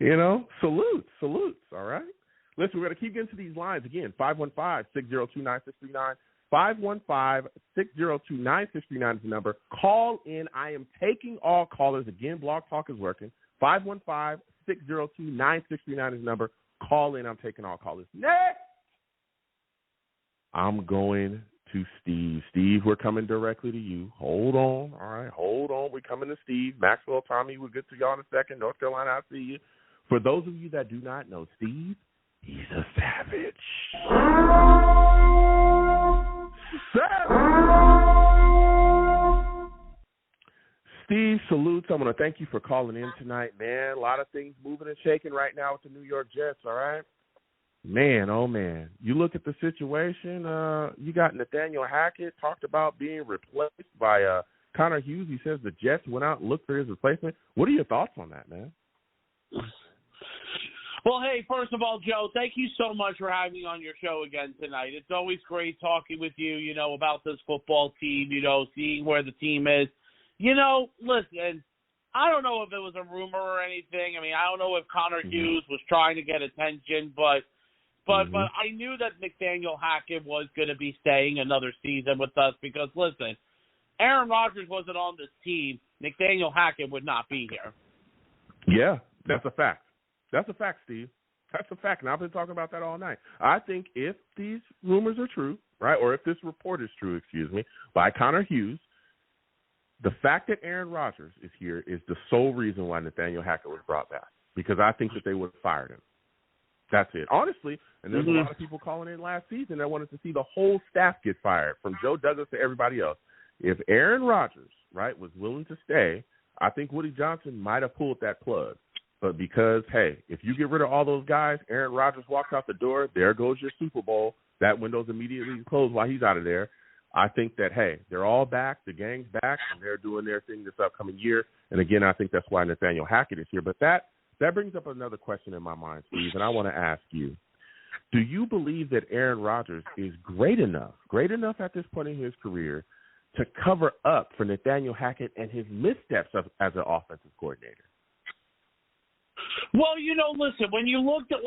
Salutes, all right? Listen, we're going to keep getting to these lines again. 515-602-9639. 515-602-9639 is the number. Call in. I am taking all callers. Again, Blog Talk is working. 515-602-9639 is the number. Call in. I'm taking all callers. Next, I'm going to Steve. Steve, we're coming directly to you. Hold on. All right, hold on. We're coming to Steve. Maxwell, Tommy, we'll get to y'all in a second. North Carolina, I'll see you. For those of you that do not know, Steve, he's a savage. Steve, salutes. I want to thank you for calling in tonight, man. A lot of things moving and shaking right now with the New York Jets, all right? Man, oh, man. You look at the situation, you got Nathaniel Hackett talked about being replaced by Connor Hughes. He says the Jets went out and looked for his replacement. What are your thoughts on that, man? Well, hey, first of all, Joe, thank you so much for having me on your show again tonight. It's always great talking with you, about this football team, seeing where the team is. Listen, I don't know if it was a rumor or anything. I mean, I don't know if Connor Hughes was trying to get attention, but I knew that Nathaniel Hackett was going to be staying another season with us because, listen, Aaron Rodgers wasn't on this team. Nathaniel Hackett would not be here. Yeah, that's a fact. That's a fact, Steve. That's a fact, and I've been talking about that all night. I think if these rumors are true, right, or if this report is true, by Connor Hughes, the fact that Aaron Rodgers is here is the sole reason why Nathaniel Hackett was brought back, because I think that they would have fired him. That's it. Honestly, and there's a lot of people calling in last season that wanted to see the whole staff get fired, from Joe Douglas to everybody else. If Aaron Rodgers, right, was willing to stay, I think Woody Johnson might have pulled that plug. But because, hey, if you get rid of all those guys, Aaron Rodgers walks out the door, there goes your Super Bowl. That window's immediately closed while he's out of there. I think that, hey, they're all back, the gang's back, and they're doing their thing this upcoming year. And, again, I think that's why Nathaniel Hackett is here. But that brings up another question in my mind, Steve, and I want to ask you. Do you believe that Aaron Rodgers is great enough at this point in his career to cover up for Nathaniel Hackett and his missteps as an offensive coordinator? Well, listen, when you looked at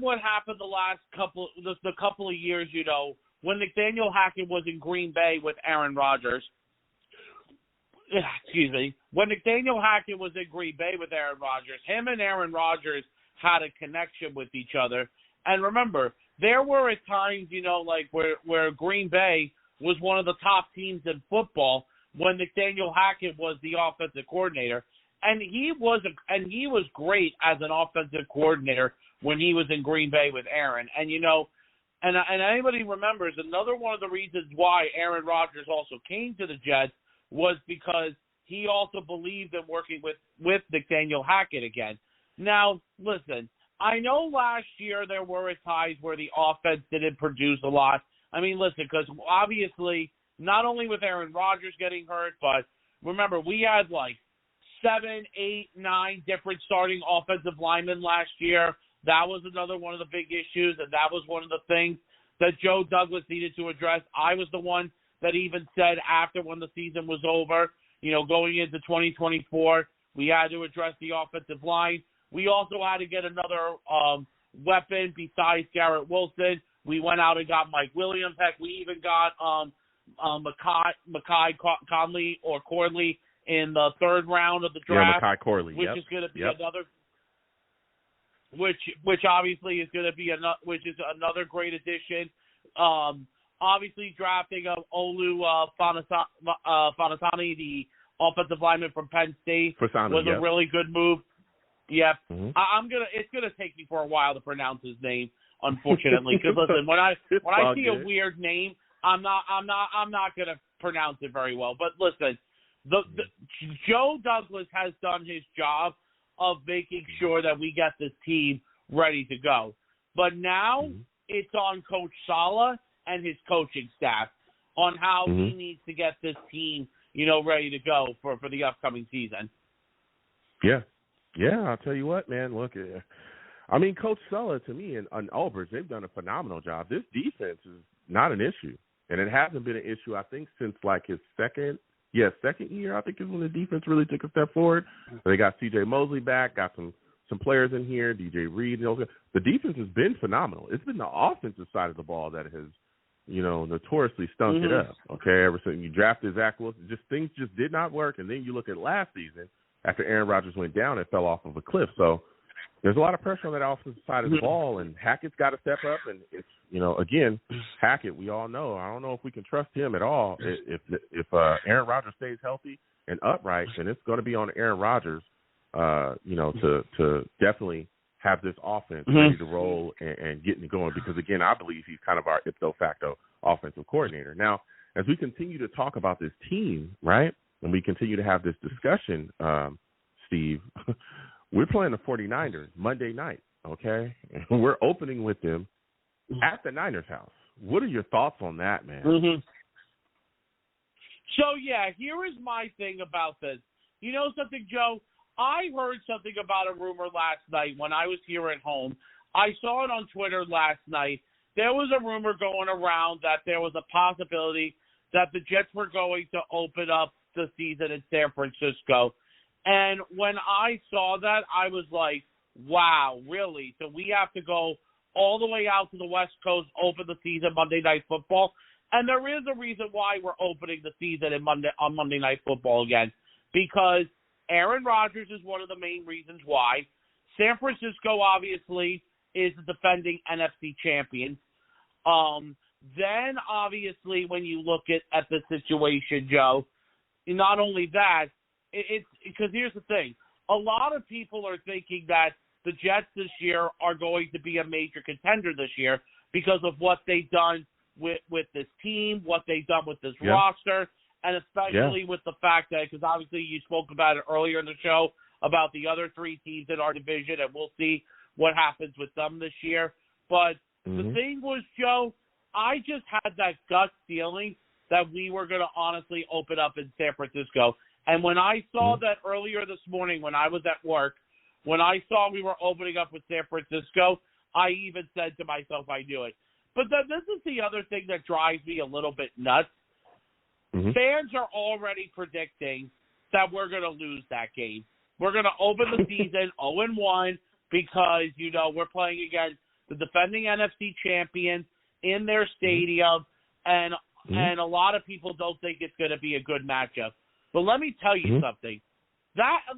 what happened the couple of years, when Nathaniel Hackett was in Green Bay with Aaron Rodgers, when Nathaniel Hackett was in Green Bay with Aaron Rodgers, him and Aaron Rodgers had a connection with each other. And remember, there were at times, like where Green Bay was one of the top teams in football when Nathaniel Hackett was the offensive coordinator. And he was great as an offensive coordinator when he was in Green Bay with Aaron. And, and anybody remembers, another one of the reasons why Aaron Rodgers also came to the Jets was because he also believed in working with Nathaniel Hackett again. Now, listen, I know last year there were times where the offense didn't produce a lot. I mean, listen, because obviously not only with Aaron Rodgers getting hurt, but remember, we had like 7, 8, 9 different starting offensive linemen last year. That was another one of the big issues, and that was one of the things that Joe Douglas needed to address. I was the one that even said after when the season was over, going into 2024, we had to address the offensive line. We also had to get another weapon besides Garrett Wilson. We went out and got Mike Williams. Heck, we even got Makai Conley or Corley in the third round of the draft. Yeah, Makai Corley, which is going to be another, which obviously is going to be another great addition. Obviously drafting Olu Fonatani, the offensive lineman from Penn State, was a really good move. Yep. Mm-hmm. It's gonna take me for a while to pronounce his name, unfortunately. Because listen, when I see a weird name, I'm not gonna pronounce it very well. But listen, the Joe Douglas has done his job of making sure that we get this team ready to go. But now it's on Coach Saleh and his coaching staff on how he needs to get this team, ready to go for the upcoming season. Yeah. Yeah, I'll tell you what, man. Look, I mean, Coach Saleh, to me, and Albers, they've done a phenomenal job. This defense is not an issue, and it hasn't been an issue, I think, since like his second year, I think, is when the defense really took a step forward. So they got C.J. Mosley back, got some players in here, DJ Reed. The defense has been phenomenal. It's been the offensive side of the ball that has, notoriously stunk it up. Okay, ever since you drafted Zach Wilson, things just did not work. And then you look at last season, after Aaron Rodgers went down, it fell off of a cliff. So there's a lot of pressure on that offensive side of the ball, and Hackett's got to step up. And it's, again, Hackett, we all know. I don't know if we can trust him at all. If Aaron Rodgers stays healthy and upright, then it's going to be on Aaron Rodgers, to definitely have this offense ready to roll and getting going. Because again, I believe he's kind of our ipso facto offensive coordinator. Now, as we continue to talk about this team, right? And we continue to have this discussion, Steve, we're playing the 49ers Monday night okay? And we're opening with them at the Niners' house. What are your thoughts on that, man? Mm-hmm. So, yeah, here is my thing about this. You know something, Joe? I heard something about a rumor last night when I was here at home. I saw it on Twitter last night. There was a rumor going around that there was a possibility that the Jets were going to open up the season in San Francisco. And when I saw that, I was like, wow, really? So we have to go all the way out to the West Coast, open the season Monday Night Football? And there is a reason why we're opening the season on Monday Night Football again, because Aaron Rodgers is one of the main reasons why. San Francisco, obviously, is the defending NFC champion. Then, obviously, when you look at the situation, Joe, not only that, it's because here's the thing. A lot of people are thinking that the Jets this year are going to be a major contender this year because of what they've done with this team, what they've done with this roster, and especially with the fact that, because obviously you spoke about it earlier in the show about the other three teams in our division, and we'll see what happens with them this year. But the thing was, Joe, I just had that gut feeling that we were going to honestly open up in San Francisco. And when I saw that earlier this morning when I was at work, when I saw we were opening up with San Francisco, I even said to myself, I knew it. But then this is the other thing that drives me a little bit nuts. Fans are already predicting that we're going to lose that game. We're going to open the season 0-1 because, you know, we're playing against the defending NFC champions in their stadium, and a lot of people don't think it's going to be a good matchup. But let me tell you something.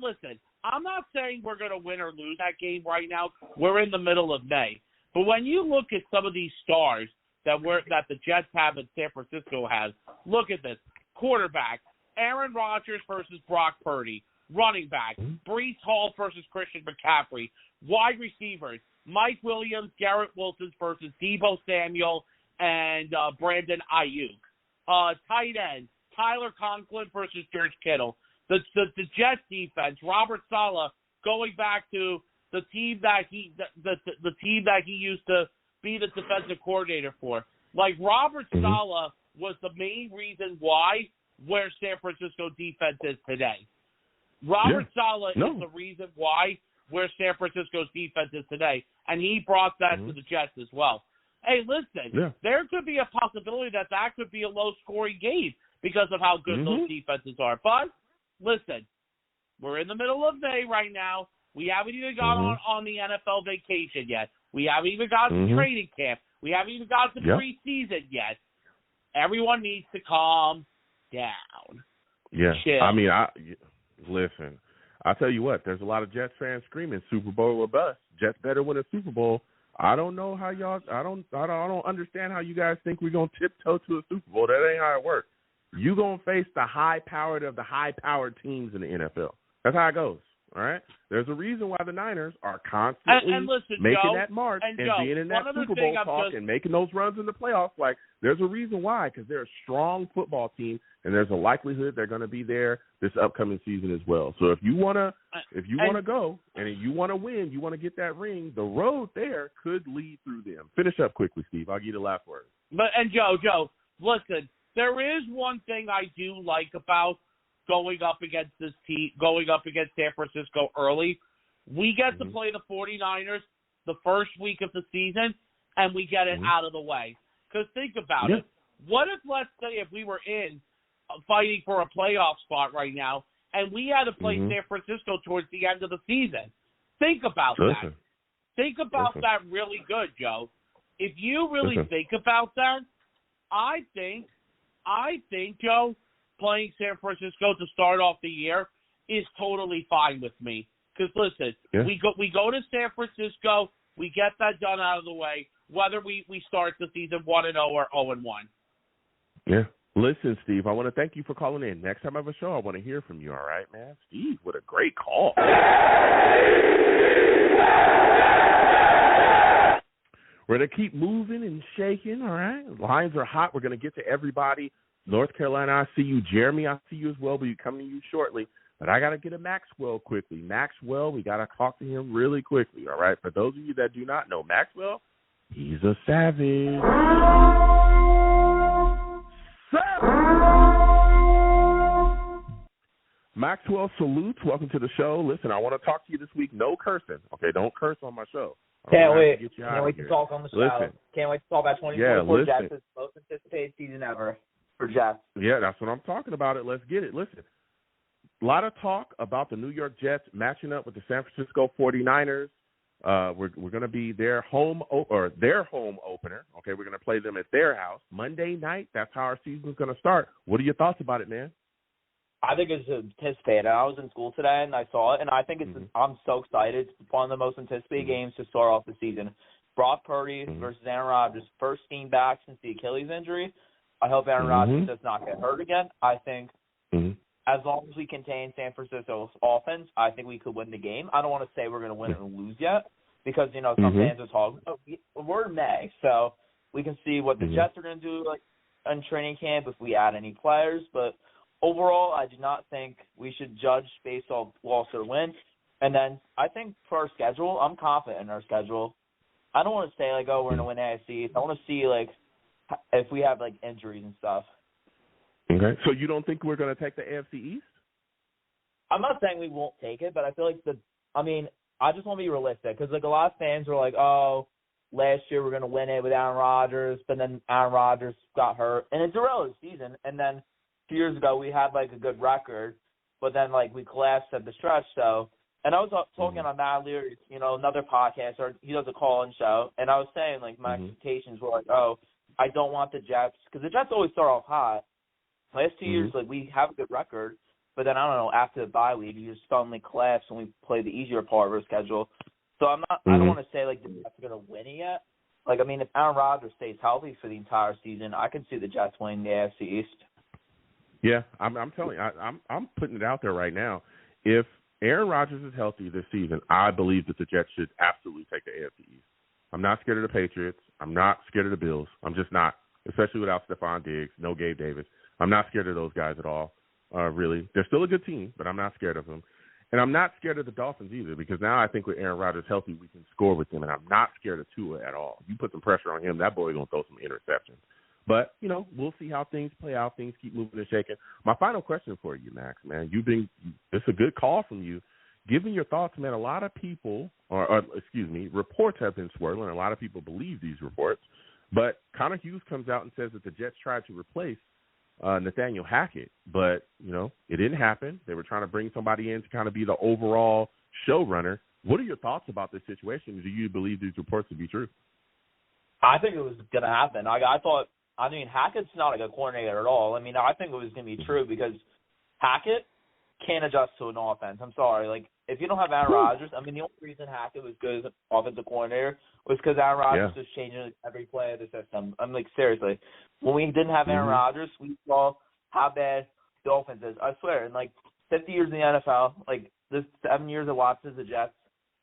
Listen, I'm not saying we're going to win or lose that game right now. We're in the middle of May. But when you look at some of these stars that the Jets have and San Francisco has, look at this. Quarterback, Aaron Rodgers versus Brock Purdy. Running back, Breece Hall versus Christian McCaffrey. Wide receivers, Mike Williams, Garrett Wilson versus Deebo Samuel and Brandon Ayuk. Tight end, Tyler Conklin versus George Kittle. The Jets defense, Robert Saleh, going back to the team that he used to be the defensive coordinator for. Like, Robert Saleh was the main reason why where San Francisco defense is today. Robert Saleh is the reason why where San Francisco's defense is today, and he brought that to the Jets as well. Hey, listen, there could be a possibility that could be a low-scoring game because of how good those defenses are. But, listen, we're in the middle of May right now. We haven't even got on the NFL vacation yet. We haven't even got to training camp. We haven't even got to preseason yet. Everyone needs to calm down. Yeah. Chill. I mean, listen, I'll tell you what, there's a lot of Jets fans screaming Super Bowl or bust. Jets better win a Super Bowl. I don't know how y'all I don't understand how you guys think we're gonna tiptoe to a Super Bowl. That ain't how it works. You gonna face the high-powered of the high-powered teams in the NFL. That's how it goes. All right? There's a reason why the Niners are constantly making Joe, that march and Joe, being in that Super Bowl talk and making those runs in the playoffs. Like, there's a reason why, because they're a strong football team, and there's a likelihood they're going to be there this upcoming season as well. So if you want to go and you want to win, you want to get that ring, the road there could lead through them. Finish up quickly, Steve. I'll give you the last word. Joe, listen, there is one thing I do like about going up against this team, going up against San Francisco early. We get to play the 49ers the first week of the season, and we get it out of the way. Because think about it. What if, let's say, if we were fighting for a playoff spot right now, and we had to play San Francisco towards the end of the season? Think about that. Think about that really good, Joe. If you really think about that, I think, Joe, playing San Francisco to start off the year is totally fine with me. Because, listen, we go to San Francisco, we get that done out of the way, whether we start the season 1-0 or 0-1. Yeah. Listen, Steve, I want to thank you for calling in. Next time I have a show, I want to hear from you, all right, man? Steve, what a great call. We're going to keep moving and shaking, all right? Lines are hot. We're going to get to everybody. North Carolina, I see you. Jeremy, I see you as well. We'll be coming to you shortly. But I got to get to Maxwell quickly. Maxwell, we got to talk to him really quickly, all right? For those of you that do not know, Maxwell, he's a savage. Maxwell, salutes. Welcome to the show. Listen, I want to talk to you this week. No cursing. Okay, don't curse on my show. Can't wait. Can't wait to talk on the show. Listen. Can't wait to talk about 2024 Jets' most anticipated season ever for Jets. Yeah, that's what I'm talking about. Let's get it. Listen, a lot of talk about the New York Jets matching up with the San Francisco 49ers. We're going to be their home opener. Okay, we're going to play them at their house Monday night. That's how our season's going to start. What are your thoughts about it, man? I think it's anticipated. I was in school today and I saw it, and I think it's. I'm so excited. It's one of the most anticipated games to start off the season. Brock Purdy versus Aaron Rodgers, first team back since the Achilles injury. I hope Aaron Rodgers does not get hurt again. I think as long as we contain San Francisco's offense, I think we could win the game. I don't want to say we're going to win and lose yet because, you know, some fans are talking. We're in May, so we can see what the Jets are going to do like in training camp if we add any players. But overall, I do not think we should judge based off loss or win. And then I think for our schedule, I'm confident in our schedule. I don't want to say, like, oh, we're going to win AFC East. I want to see, like, if we have, like, injuries and stuff. Okay. So you don't think we're going to take the AFC East? I'm not saying we won't take it, but I feel like I just want to be realistic because, like, a lot of fans were like, oh, last year we're going to win it with Aaron Rodgers, but then Aaron Rodgers got hurt. And it's a relative season. And then 2 years ago we had, like, a good record, but then, like, we collapsed at the stretch, so. And I was talking on Matt Leary's, you know, another podcast, or he does a call-in show, and I was saying, like, my expectations were like, oh, I don't want the Jets, because the Jets always start off hot. Last 2 years, like, we have a good record, but then, I don't know, after the bye week, you just suddenly collapse when we play the easier part of our schedule. So I don't want to say, like, the Jets are going to win it yet. Like, I mean, if Aaron Rodgers stays healthy for the entire season, I can see the Jets winning the AFC East. Yeah, I'm telling you, I'm putting it out there right now. If Aaron Rodgers is healthy this season, I believe that the Jets should absolutely take the AFC East. I'm not scared of the Patriots. I'm not scared of the Bills. I'm just not, especially without Stephon Diggs, no Gabe Davis. I'm not scared of those guys at all, really. They're still a good team, but I'm not scared of them. And I'm not scared of the Dolphins either because now I think with Aaron Rodgers healthy, we can score with them, and I'm not scared of Tua at all. You put some pressure on him, that boy going to throw some interceptions. But, you know, we'll see how things play out. Things keep moving and shaking. My final question for you, Max, man, it's a good call from you. Give me your thoughts, man. A lot of people, reports have been swirling. A lot of people believe these reports. But Connor Hughes comes out and says that the Jets tried to replace Nathaniel Hackett. But, you know, it didn't happen. They were trying to bring somebody in to kind of be the overall showrunner. What are your thoughts about this situation? Do you believe these reports to be true? I think it was going to happen. Hackett's not a good coordinator at all. I mean, I think it was going to be true because Hackett can't adjust to an offense. I'm sorry. Like, if you don't have Aaron Rodgers, I mean, the only reason Hackett was good as an offensive coordinator was because Aaron Rodgers was changing every play of the system. I'm like, seriously. When we didn't have Aaron Rodgers, we saw how bad the offense is. I swear, in like 50 years in the NFL, like this 7 years I watched as the Jets,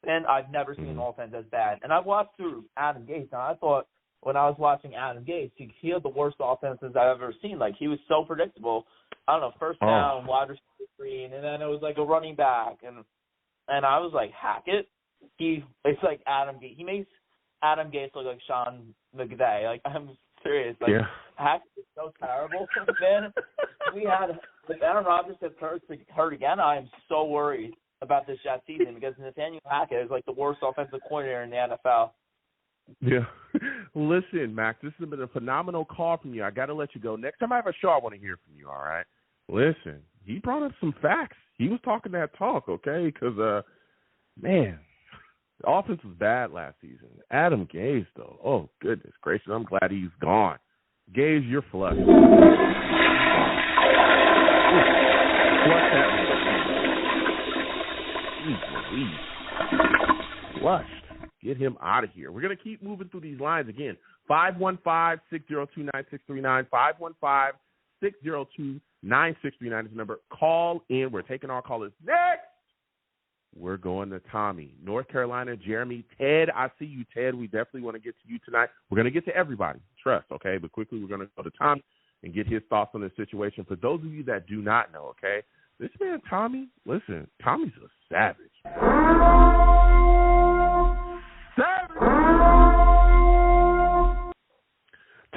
and I've never seen an offense as bad. And I've watched through Adam Gase, and I thought when I was watching Adam Gase, he had the worst offenses I've ever seen. Like, he was so predictable. I don't know, first down, wide receiver screen, and then it was like a running back. And I was like, Hackett? It's like Adam Gase. He makes Adam Gase look like Sean McVay. Like, I'm serious. Like, Hackett is so terrible. Man, if Aaron Rodgers gets hurt again, I am so worried about this Jets season because Nathaniel Hackett is like the worst offensive coordinator in the NFL. Yeah. Listen, Max, this has been a phenomenal call from you. I got to let you go. Next time I have a show, I want to hear from you, all right? Listen, he brought up some facts. He was talking that talk, okay? Because, man, the offense was bad last season. Adam Gase, though, oh, goodness gracious, I'm glad he's gone. Gase, you're flushed. Flush that. Flushed. Get him out of here. We're going to keep moving through these lines again. 515-602-9639. 515-602-9639 is the number. Call in. We're taking our callers next. We're going to Tommy, North Carolina, Jeremy, Ted. I see you, Ted. We definitely want to get to you tonight. We're going to get to everybody. Trust, okay? But quickly, we're going to go to Tommy and get his thoughts on this situation. For those of you that do not know, okay, this man Tommy, listen, Tommy's a savage.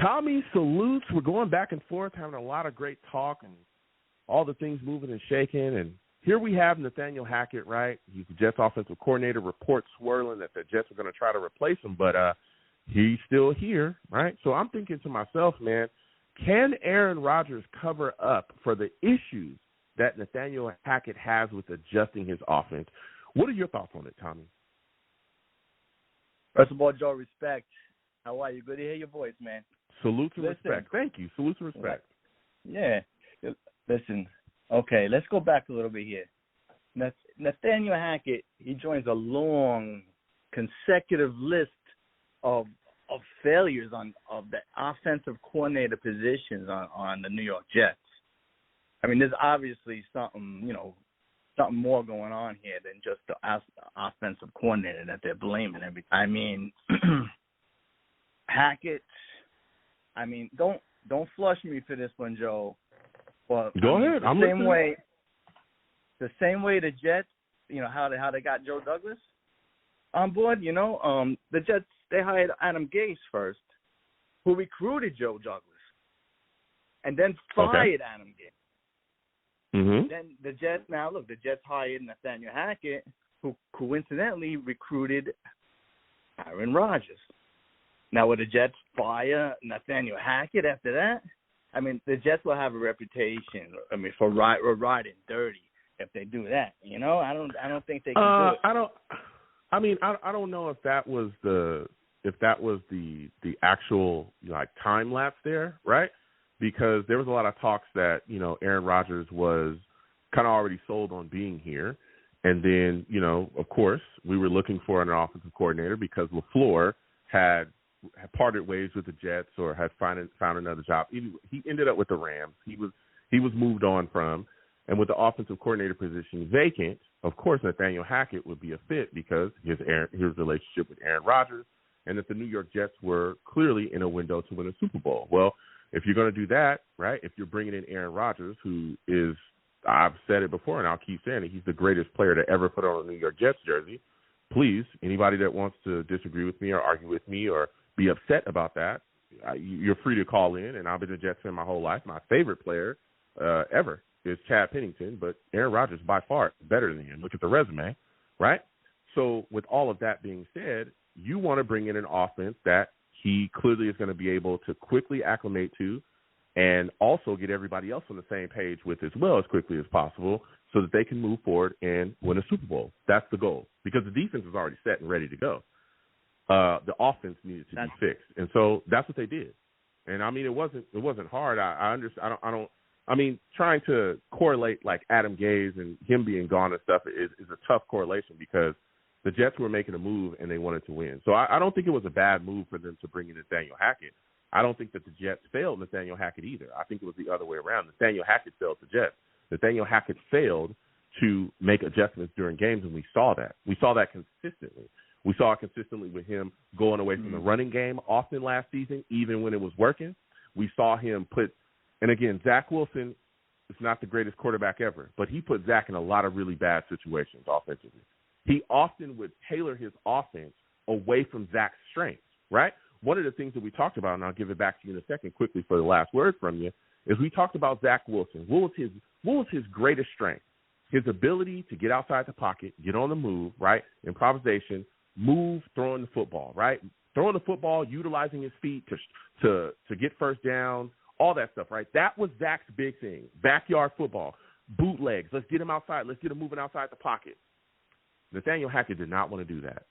Tommy salutes. We're going back and forth, having a lot of great talk and all the things moving and shaking. And here we have Nathaniel Hackett, right? He's the Jets offensive coordinator. Reports swirling that the Jets are going to try to replace him, but he's still here, right? So I'm thinking to myself, man, can Aaron Rodgers cover up for the issues that Nathaniel Hackett has with adjusting his offense? What are your thoughts on it, Tommy? First of all, Joe, respect. How are you? Good to hear your voice, man. Salute and respect. Thank you. Salute and respect. Yeah. Listen, okay, let's go back a little bit here. Nathaniel Hackett, he joins a long, consecutive list of failures of the offensive coordinator positions on the New York Jets. I mean, there's obviously something more going on here than just the offensive coordinator that they're blaming everything. I mean, Hackett. I mean, don't flush me for this one, Joe. Well, go ahead. The same way the Jets, how they got Joe Douglas on board. The Jets, they hired Adam Gase first, who recruited Joe Douglas, and then fired Adam Gase. Mm-hmm. Then the Jets hired Nathaniel Hackett, who coincidentally recruited Aaron Rodgers. Now, would the Jets fire Nathaniel Hackett after that? I mean, the Jets will have a reputation. I mean, for riding dirty if they do that. I don't think they can do it. I don't know if that was the actual time lapse there, right? Because there was a lot of talks that Aaron Rodgers was kind of already sold on being here, and then of course we were looking for an offensive coordinator because LaFleur had parted ways with the Jets or had found another job. He ended up with the Rams. He was moved on from, and with the offensive coordinator position vacant, of course Nathaniel Hackett would be a fit because his relationship with Aaron Rodgers, and that the New York Jets were clearly in a window to win a Super Bowl. Well, if you're going to do that, right, if you're bringing in Aaron Rodgers, who is, I've said it before and I'll keep saying it, he's the greatest player to ever put on a New York Jets jersey. Please, anybody that wants to disagree with me or argue with me or be upset about that, you're free to call in, and I've been a Jets fan my whole life. My favorite player ever is Chad Pennington, but Aaron Rodgers by far better than him. Look at the resume, right? So with all of that being said, you want to bring in an offense that he clearly is going to be able to quickly acclimate to and also get everybody else on the same page with as well as quickly as possible so that they can move forward and win a Super Bowl. That's the goal because the defense is already set and ready to go. The offense needed to be fixed, and so that's what they did. And I mean, it wasn't hard. I understand. I mean, trying to correlate like Adam Gase and him being gone and stuff is a tough correlation because the Jets were making a move and they wanted to win. So I don't think it was a bad move for them to bring in Nathaniel Hackett. I don't think that the Jets failed Nathaniel Hackett either. I think it was the other way around. Nathaniel Hackett failed the Jets. Nathaniel Hackett failed to make adjustments during games, and we saw that. We saw that consistently. We saw it consistently with him going away from the running game often last season, even when it was working. We saw him and again, Zach Wilson is not the greatest quarterback ever, but he put Zach in a lot of really bad situations offensively. He often would tailor his offense away from Zach's strengths, right? One of the things that we talked about, and I'll give it back to you in a second quickly for the last word from you, is we talked about Zach Wilson. What was his greatest strength? His ability to get outside the pocket, get on the move, right? Improvisation, move, throwing the football, right? Throwing the football, utilizing his feet to get first downs, all that stuff, right? That was Zach's big thing. Backyard football, bootlegs. Let's get him outside. Let's get him moving outside the pocket. Nathaniel Hackett did not want to do that.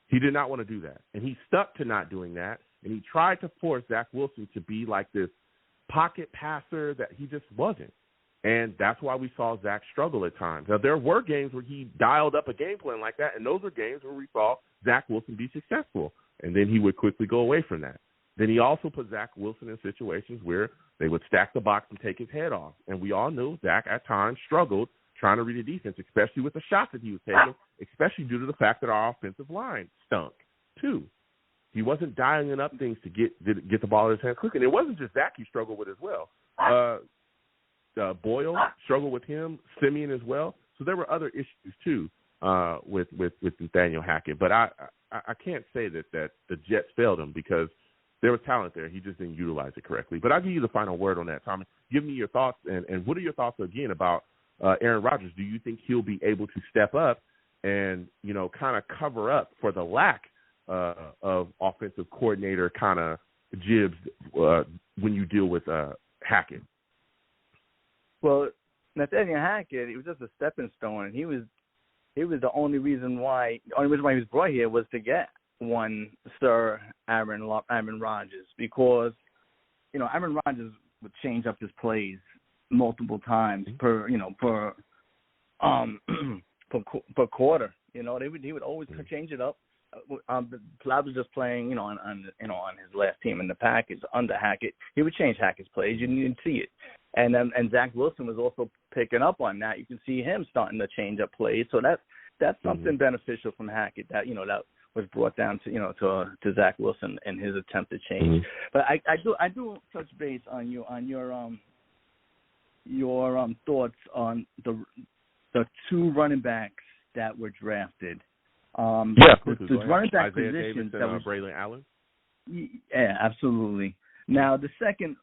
He did not want to do that. And he stuck to not doing that, and he tried to force Zach Wilson to be like this pocket passer that he just wasn't. And that's why we saw Zach struggle at times. Now, there were games where he dialed up a game plan like that, and those are games where we saw Zach Wilson be successful. And then he would quickly go away from that. Then he also put Zach Wilson in situations where they would stack the box and take his head off. And we all knew Zach at times struggled trying to read a defense, especially with the shots that he was taking, especially due to the fact that our offensive line stunk, too. He wasn't dialing up things to get the ball in his hands quick. And it wasn't just Zach he struggled with as well. Boyle struggled with him, Simeon as well. So there were other issues too with Nathaniel Hackett. But I can't say that the Jets failed him because there was talent there. He just didn't utilize it correctly. But I'll give you the final word on that, Tommy. Give me your thoughts, and what are your thoughts again about Aaron Rodgers? Do you think he'll be able to step up and kind of cover up for the lack of offensive coordinator kind of jibs when you deal with Hackett? Well, Nathaniel Hackett, he was just a stepping stone, and he was the only reason why he was brought here was to get one Sir Aaron Rodgers, because Aaron Rodgers would change up his plays multiple times per quarter. He would always change it up. Platt was just playing, on his last team in the Packers under Hackett. He would change Hackett's plays. You didn't see it, and Zach Wilson was also picking up on that. You can see him starting to change up plays. So that's something beneficial from Hackett that was brought down to Zach Wilson and his attempt to change. But I do touch base on your thoughts on the two running backs that were drafted. The running back Isaiah positions Davis and Braylon Allen. Yeah, absolutely. Now the second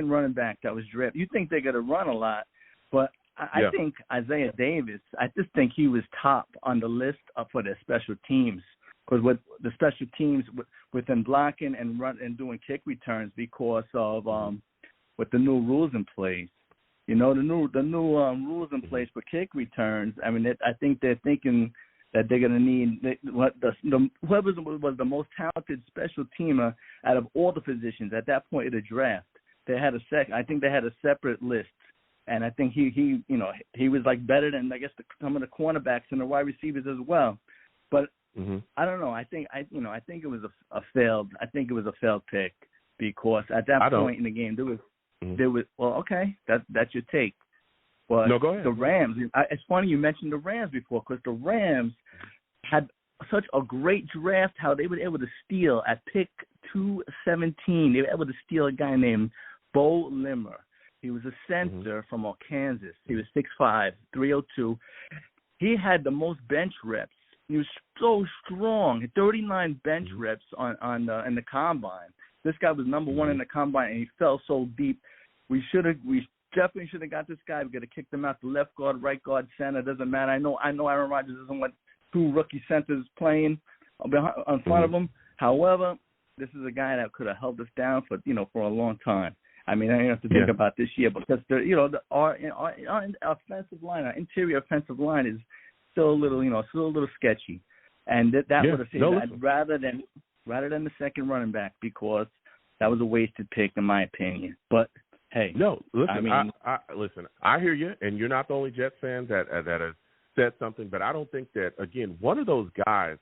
running back that was drafted, you think they're going to run a lot, but I think Isaiah Davis, I just think he was top on the list for their special teams, because with the special teams within blocking and doing kick returns, because of with the new rules in place. The new rules in place for kick returns. I mean, I think they're thinking that they're going to need whoever was the most talented special teamer out of all the positions at that point in the draft. They had I think they had a separate list, and I think he was like better than I guess some of the cornerbacks and the wide receivers as well. But I don't know. I think it was a failed pick, because at that point in the game there was well, okay, that's your take. But no, go ahead. The Rams, it's funny you mentioned the Rams before, because the Rams had such a great draft, how they were able to steal at pick 217. They were able to steal a guy named Bo Limmer. He was a center from Arkansas. He was 6'5", 302. He had the most bench reps. He was so strong, 39 bench reps in the combine. This guy was number one in the combine, and he fell so deep. We definitely should have got this guy. We could have kicked him out to left guard, right guard, center. Doesn't matter. I know Aaron Rodgers doesn't want two rookie centers playing in front of him. However, this is a guy that could have held us down for a long time. I mean, I don't have to think about this year, because our offensive line, our interior offensive line is still a little sketchy, and that would have saved that rather than the second running back, because that was a wasted pick in my opinion. But hey, no, listen. I mean, listen. I hear you, and you're not the only Jets fan that has said something. But I don't think that, again, one of those guys.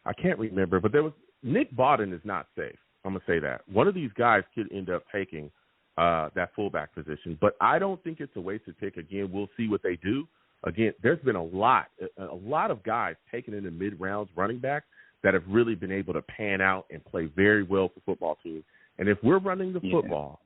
I can't remember, but there was Nick Bawden is not safe. I'm gonna say that one of these guys could end up taking that fullback position, but I don't think it's a wasted pick. Again, we'll see what they do. Again, there's been a lot of guys taken in the mid rounds, running backs, that have really been able to pan out and play very well for football teams. And if we're running the football,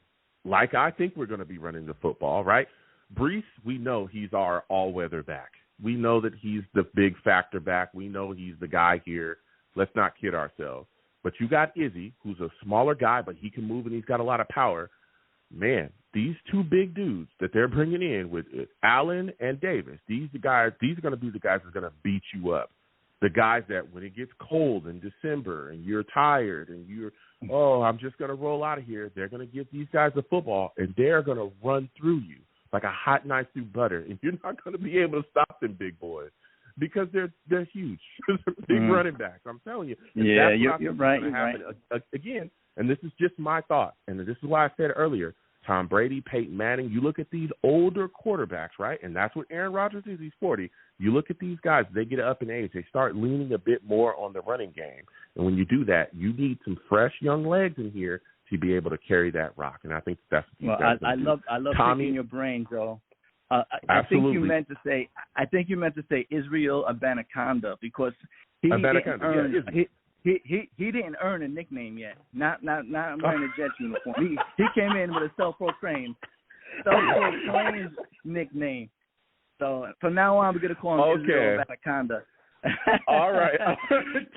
like I think we're going to be running the football, right? Brees, we know he's our all-weather back. We know that he's the big factor back. We know he's the guy here. Let's not kid ourselves. But you got Izzy, who's a smaller guy, but he can move and he's got a lot of power. Man, these two big dudes that they're bringing in with Allen and Davis, these are going to be the guys that are going to beat you up. The guys that when it gets cold in December and you're tired and I'm just going to roll out of here, they're going to give these guys the football and they're going to run through you like a hot knife through butter. And you're not going to be able to stop them big boys because they're huge. They're big running backs. I'm telling you. Yeah, you're right. You're right. Again, and this is just my thought, and this is why I said earlier, Tom Brady, Peyton Manning, you look at these older quarterbacks, right? And that's what Aaron Rodgers is. He's 40. You look at these guys, they get up in age. They start leaning a bit more on the running game. And when you do that, you need some fresh young legs in here to be able to carry that rock. And I think that's what these guys I love picking your brain, Joe. I think you meant to say Israel Abanikanda, because he didn't earn a nickname yet. Not wearing a Jets uniform. He came in with a self-proclaimed Plain's nickname. So from now on, we're gonna call him Israel Anaconda. All right.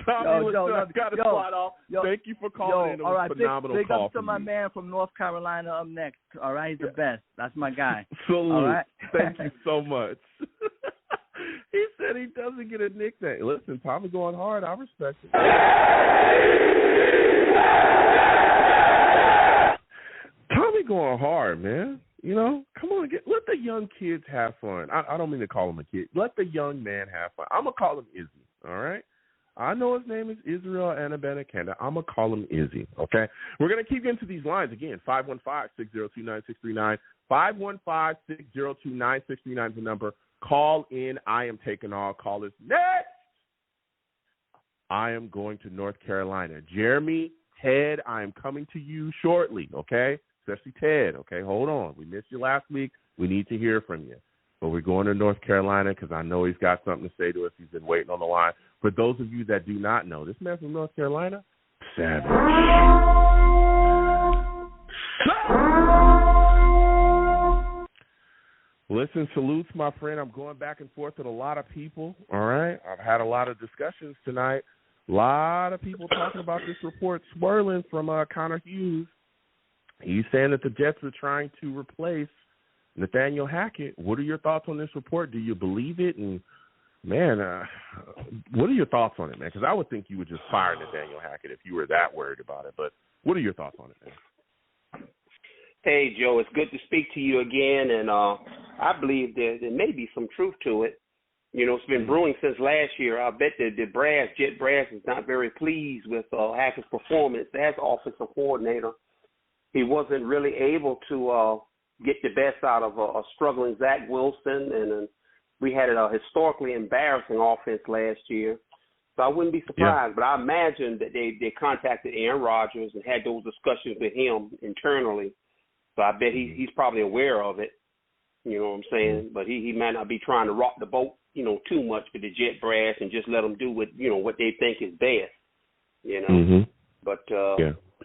Tommy, I've got to slide off. Thank you for calling in. It was a phenomenal big call. Big up to my man from North Carolina up next. All right, he's the best. That's my guy. Salute. All right? Thank you so much. He said he doesn't get a nickname. Listen, Tommy going hard. I respect it. Tommy going hard, man. You know, come on, let the young kids have fun. I don't mean to call him a kid. Let the young man have fun. I'm going to call him Izzy, all right? I know his name is Israel Anaconda. I'm going to call him Izzy, okay? We're going to keep getting to these lines again. 515-602-9639. 515-602-9639 is the number. Call in. I am taking all callers next. I am going to North Carolina. Jeremy, Ted, I am coming to you shortly, okay? Especially Ted, okay? Hold on. We missed you last week. We need to hear from you. But we're going to North Carolina because I know he's got something to say to us. He's been waiting on the line. For those of you that do not know, this man from North Carolina, savage. Listen, salutes, my friend. I'm going back and forth with a lot of people, all right? I've had a lot of discussions tonight. A lot of people talking about this report swirling from Connor Hughes. He's saying that the Jets are trying to replace Nathaniel Hackett. What are your thoughts on this report? Do you believe it? And, man, what are your thoughts on it, man? Because I would think you would just fire Nathaniel Hackett if you were that worried about it. But what are your thoughts on it, man? Hey, Joe, it's good to speak to you again, and I believe there may be some truth to it. You know, it's been brewing since last year. I bet the Jet Brass is not very pleased with Hackett's performance as offensive coordinator. He wasn't really able to get the best out of a struggling Zach Wilson, and we had a historically embarrassing offense last year. So I wouldn't be surprised, but I imagine that they contacted Aaron Rodgers and had those discussions with him internally. So I bet he's probably aware of it, you know what I'm saying? But he might not be trying to rock the boat, you know, too much with the Jet Brass and just let them do what they think is best, you know. Mm-hmm. But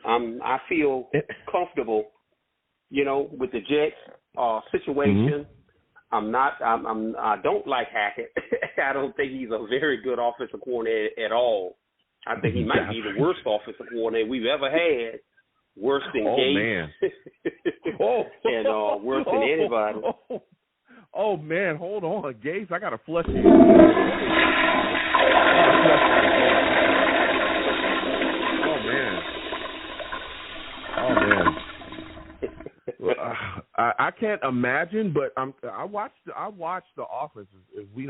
I feel comfortable, you know, with the Jets situation. Mm-hmm. I don't like Hackett. I don't think he's a very good offensive coordinator at all. I think he might be the worst offensive coordinator we've ever had. Worse than Gates. And worse than anybody. Oh, man, hold on. Gates, I got to flush you. Oh, man. I can't imagine, but I watched the offense.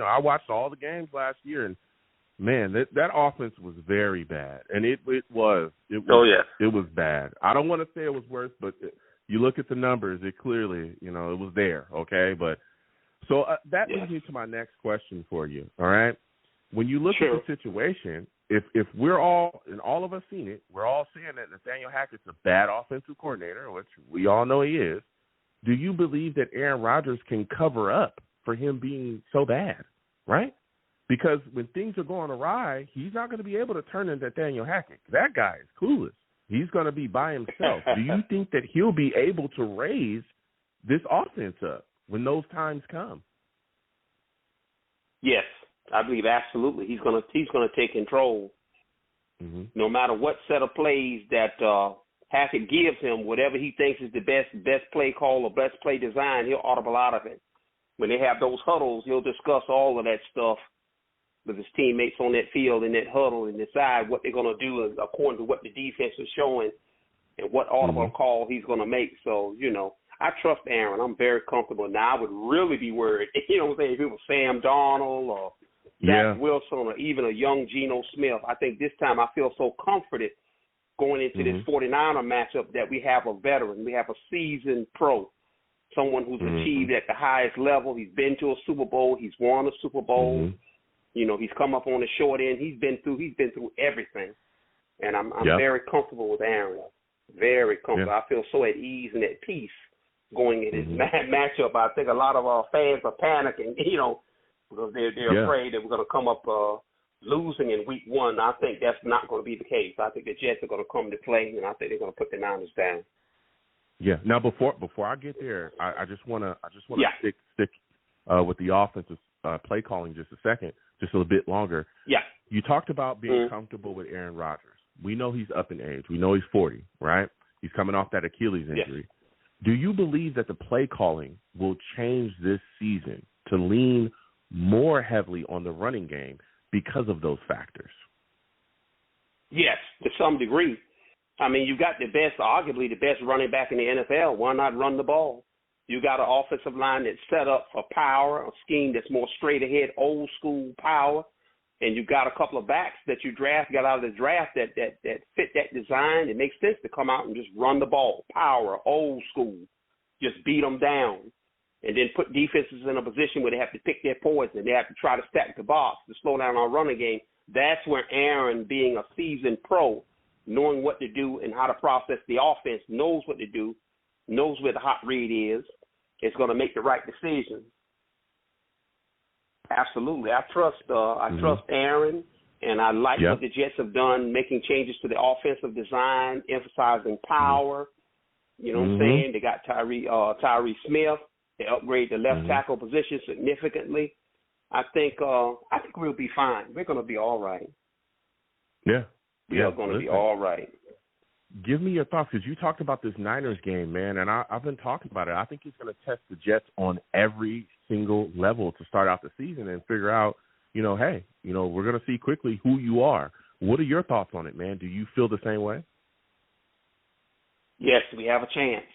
I watched all the games last year, and man, that offense was very bad, and it was bad. I don't want to say it was worse, but you look at the numbers, it clearly, it was there, okay? But so that leads me to my next question for you, all right? When you look at the situation, if we're all, and all of us seen it, we're all saying that Nathaniel Hackett's a bad offensive coordinator, which we all know he is, do you believe that Aaron Rodgers can cover up for him being so bad, right? Because when things are going awry, he's not going to be able to turn into Nathaniel Hackett. That guy is clueless. He's going to be by himself. Do you think that he'll be able to raise this offense up when those times come? Yes, I believe absolutely. He's going to take control. Mm-hmm. No matter what set of plays that Hackett gives him, whatever he thinks is the best play call or best play design, he'll audible out of it. When they have those huddles, he'll discuss all of that stuff with his teammates on that field in that huddle and decide what they're going to do according to what the defense is showing and what audible call he's going to make. So, I trust Aaron. I'm very comfortable. Now, I would really be worried, if it was Sam Darnold or Zach Wilson or even a young Geno Smith. I think this time I feel so comforted going into this 49er matchup that we have a veteran. We have a seasoned pro, someone who's achieved at the highest level. He's been to a Super Bowl. He's won a Super Bowl. He's come up on the short end. He's been through everything. And I'm very comfortable with Aaron. Very comfortable. I feel so at ease and at peace going in this matchup. I think a lot of our fans are panicking, because they're afraid that we're going to come up losing in week one. I think that's not going to be the case. I think the Jets are going to come to play, and I think they're going to put the Niners down. Yeah. Now before I get there, I just wanna stick with the offensive play calling just a second, just a little bit longer. Yeah. You talked about being comfortable with Aaron Rodgers. We know he's up in age. We know he's 40, right? He's coming off that Achilles injury. Yes. Do you believe that the play calling will change this season to lean more heavily on the running game because of those factors? Yes, to some degree. I mean, you've got arguably the best running back in the NFL. Why not run the ball? You got an offensive line that's set up for power, a scheme that's more straight ahead, old school power. And you got a couple of backs that you got out of the draft that fit that design. It makes sense to come out and just run the ball, power, old school, just beat them down, and then put defenses in a position where they have to pick their poison. They have to try to stack the box to slow down our running game. That's where Aaron, being a seasoned pro, knowing what to do and how to process the offense, knows what to do, knows where the hot read is going to make the right decision. Absolutely. I trust Aaron, and I like what the Jets have done, making changes to the offensive design, emphasizing power. You know what I'm saying? They got Tyree Smith. They upgrade the left tackle position significantly. I think we'll be fine. We're going to be all right. Yeah. We are going to be all right. Give me your thoughts, because you talked about this Niners game, man, and I've been talking about it. I think he's going to test the Jets on every single level to start out the season and figure out, hey, we're going to see quickly who you are. What are your thoughts on it, man? Do you feel the same way? Yes, we have a chance.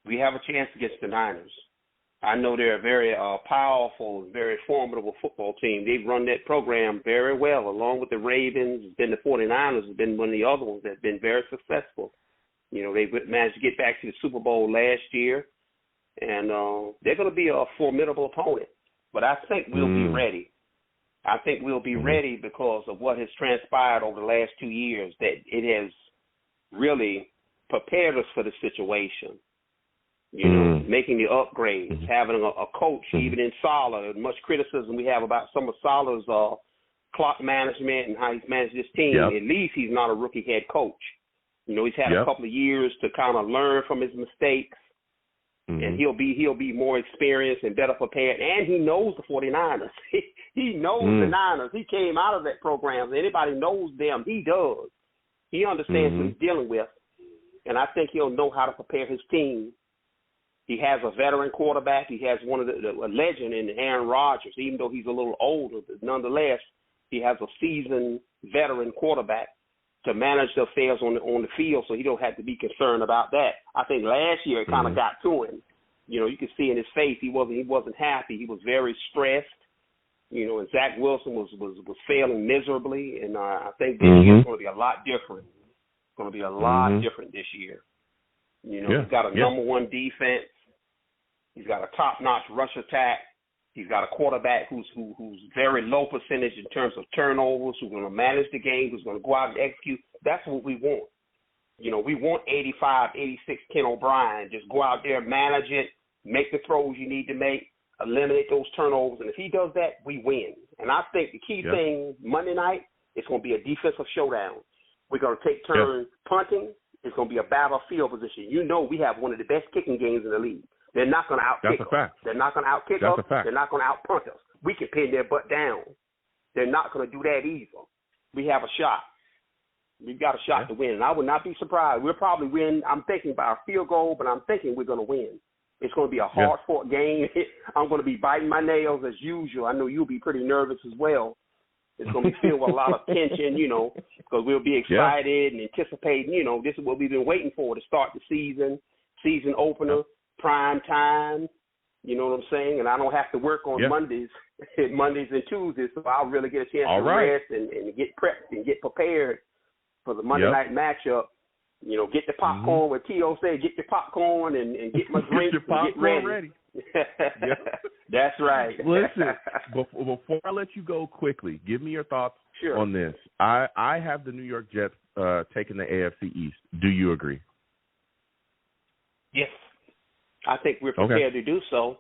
We have a chance against the Niners. I know they're a very powerful, very formidable football team. They've run that program very well, along with the Ravens. It's been the 49ers. It's been one of the other ones that's been very successful. They've managed to get back to the Super Bowl last year, and they're going to be a formidable opponent. But I think we'll be ready. I think we'll be ready because of what has transpired over the last 2 years, that it has really prepared us for the situation. Making the upgrades, having a coach, even in Saleh. Much criticism we have about some of Saleh's clock management and how he's managed this team. At least he's not a rookie head coach. He's had a couple of years to kind of learn from his mistakes, and he'll be more experienced and better prepared. And he knows the 49ers. He knows the Niners. He came out of that program. Anybody knows them. He does. He understands what he's dealing with, and I think he'll know how to prepare his team. He has a veteran quarterback. He has one of a legend in Aaron Rodgers, even though he's a little older. But nonetheless, he has a seasoned veteran quarterback to manage the affairs on the field, so he don't have to be concerned about that. I think last year it kind of got to him. You could see in his face he wasn't happy. He was very stressed. And Zach Wilson was failing miserably. And I think this year is going to be a lot different. It's going to be a lot different this year. He's got a number one defense. He's got a top-notch rush attack. He's got a quarterback who's very low percentage in terms of turnovers, who's going to manage the game, who's going to go out and execute. That's what we want. We want 85, 86 Ken O'Brien. Just go out there, manage it, make the throws you need to make, eliminate those turnovers. And if he does that, we win. And I think the key thing Monday night is going to be a defensive showdown. We're going to take turns punting. It's going to be a battle of field position. We have one of the best kicking games in the league. They're not going to out-kick us. Fact. They're not going to out-kick us. They're not going to out-punt us. We can pin their butt down. They're not going to do that either. We have a shot. We've got a shot to win, and I would not be surprised. We'll probably win. I'm thinking by a field goal, but I'm thinking we're going to win. It's going to be a hard-fought game. I'm going to be biting my nails as usual. I know you'll be pretty nervous as well. It's going to be filled with a lot of tension, because we'll be excited and anticipating, this is what we've been waiting for to start the season opener, prime time, you know what I'm saying? And I don't have to work on Mondays and Tuesdays, so I'll really get a chance to rest and get prepped and get prepared for the Monday night matchup. Get the popcorn, what T.O. said, get your popcorn and get my drink and get ready. That's right. Listen, before I let you go quickly, give me your thoughts on this. I have the New York Jets taking the AFC East. Do you agree? Yes. I think we're prepared to do so.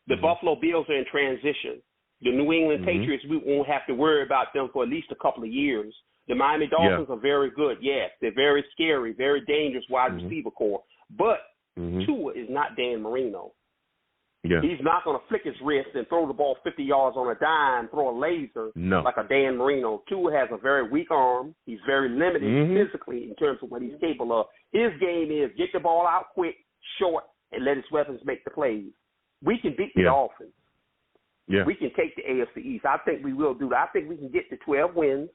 The Buffalo Bills are in transition. The New England Patriots, we won't have to worry about them for at least a couple of years. The Miami Dolphins are very good. Yes, they're very scary, very dangerous wide receiver core. But Tua is not Dan Marino. Yeah. He's not going to flick his wrist and throw the ball 50 yards on a dime, throw a laser like a Dan Marino. Tua has a very weak arm. He's very limited physically in terms of what he's capable of. His game is get the ball out quick, short, and let his weapons make the plays. We can beat the Dolphins. Yeah. We can take the AFC East. I think we will do that. I think we can get to 12 wins.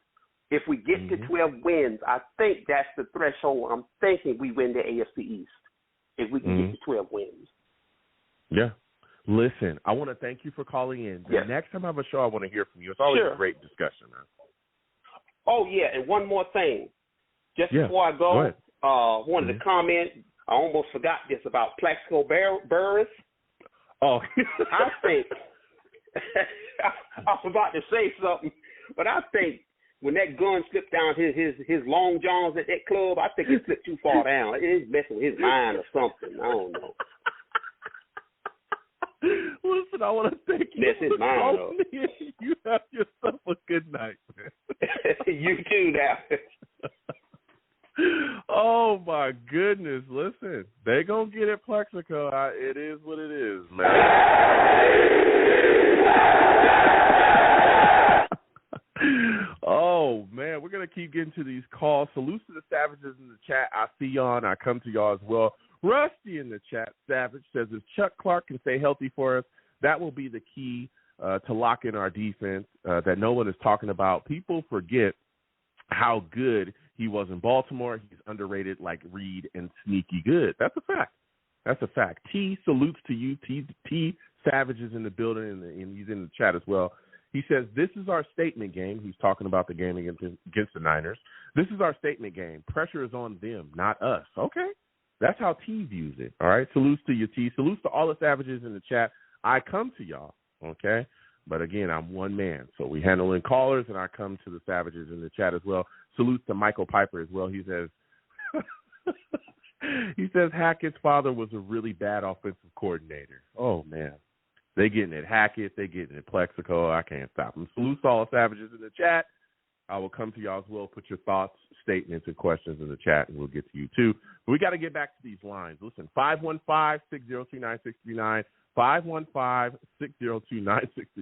If we get to 12 wins, I think that's the threshold. I'm thinking we win the AFC East if we can get to 12 wins. Yeah. Listen, I want to thank you for calling in. The next time I have a show, I want to hear from you. It's always a great discussion, man. Oh, yeah, and one more thing. Just before I go wanted to comment. I almost forgot this about Plaxico Burress. Oh. I think I forgot to say something, but I think when that gun slipped down his long johns at that club, I think it slipped too far down. It's messing with his mind or something. I don't know. Listen, I want to thank you. That's his mind, though. You have yourself a good night, man. You too, now. Oh, my goodness. Listen, they going to get it, Plaxico. It is what it is, man. Oh, man, we're going to keep getting to these calls. Salute to the Savages in the chat. I see y'all, and I come to y'all as well. Rusty in the chat, Savage, says if Chuck Clark can stay healthy for us, that will be the key to lock in our defense that no one is talking about. People forget how good he was in Baltimore. He's underrated like Reed and sneaky good. That's a fact. That's a fact. T salutes to you. T Savage is in the building, and he's in the chat as well. He says, this is our statement game. He's talking about the game against the Niners. This is our statement game. Pressure is on them, not us. Okay. That's how T views it. All right. Salutes to you, T. Salutes to all the Savages in the chat. I come to y'all. Okay. But again, I'm one man. So we handle in callers, and I come to the Savages in the chat as well. Salutes to Michael Piper as well. He says, Hackett's father was a really bad offensive coordinator. Oh, man. They getting it Hackett. They getting it Plaxico. I can't stop them. Salutes to all the Savages in the chat. I will come to y'all as well. Put your thoughts, statements, and questions in the chat, and we'll get to you too. But we got to get back to these lines. Listen, 515-602-9639. 515-602-9639 is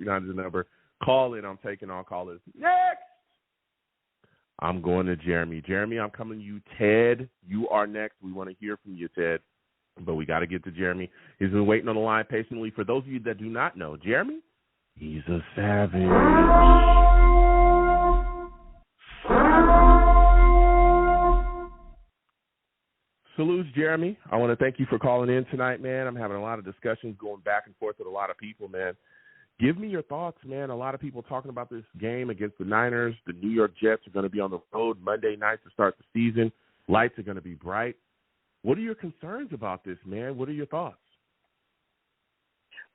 the number. Call in. I'm taking all callers. Next! I'm going to Jeremy. Jeremy, I'm coming to you. Ted, you are next. We want to hear from you, Ted. But we got to get to Jeremy. He's been waiting on the line patiently. For those of you that do not know, Jeremy, he's a savage. Salutes, Jeremy. I want to thank you for calling in tonight, man. I'm having a lot of discussions going back and forth with a lot of people, man. Give me your thoughts, man. A lot of people talking about this game against the Niners. The New York Jets are going to be on the road Monday night to start the season. Lights are going to be bright. What are your concerns about this, man? What are your thoughts?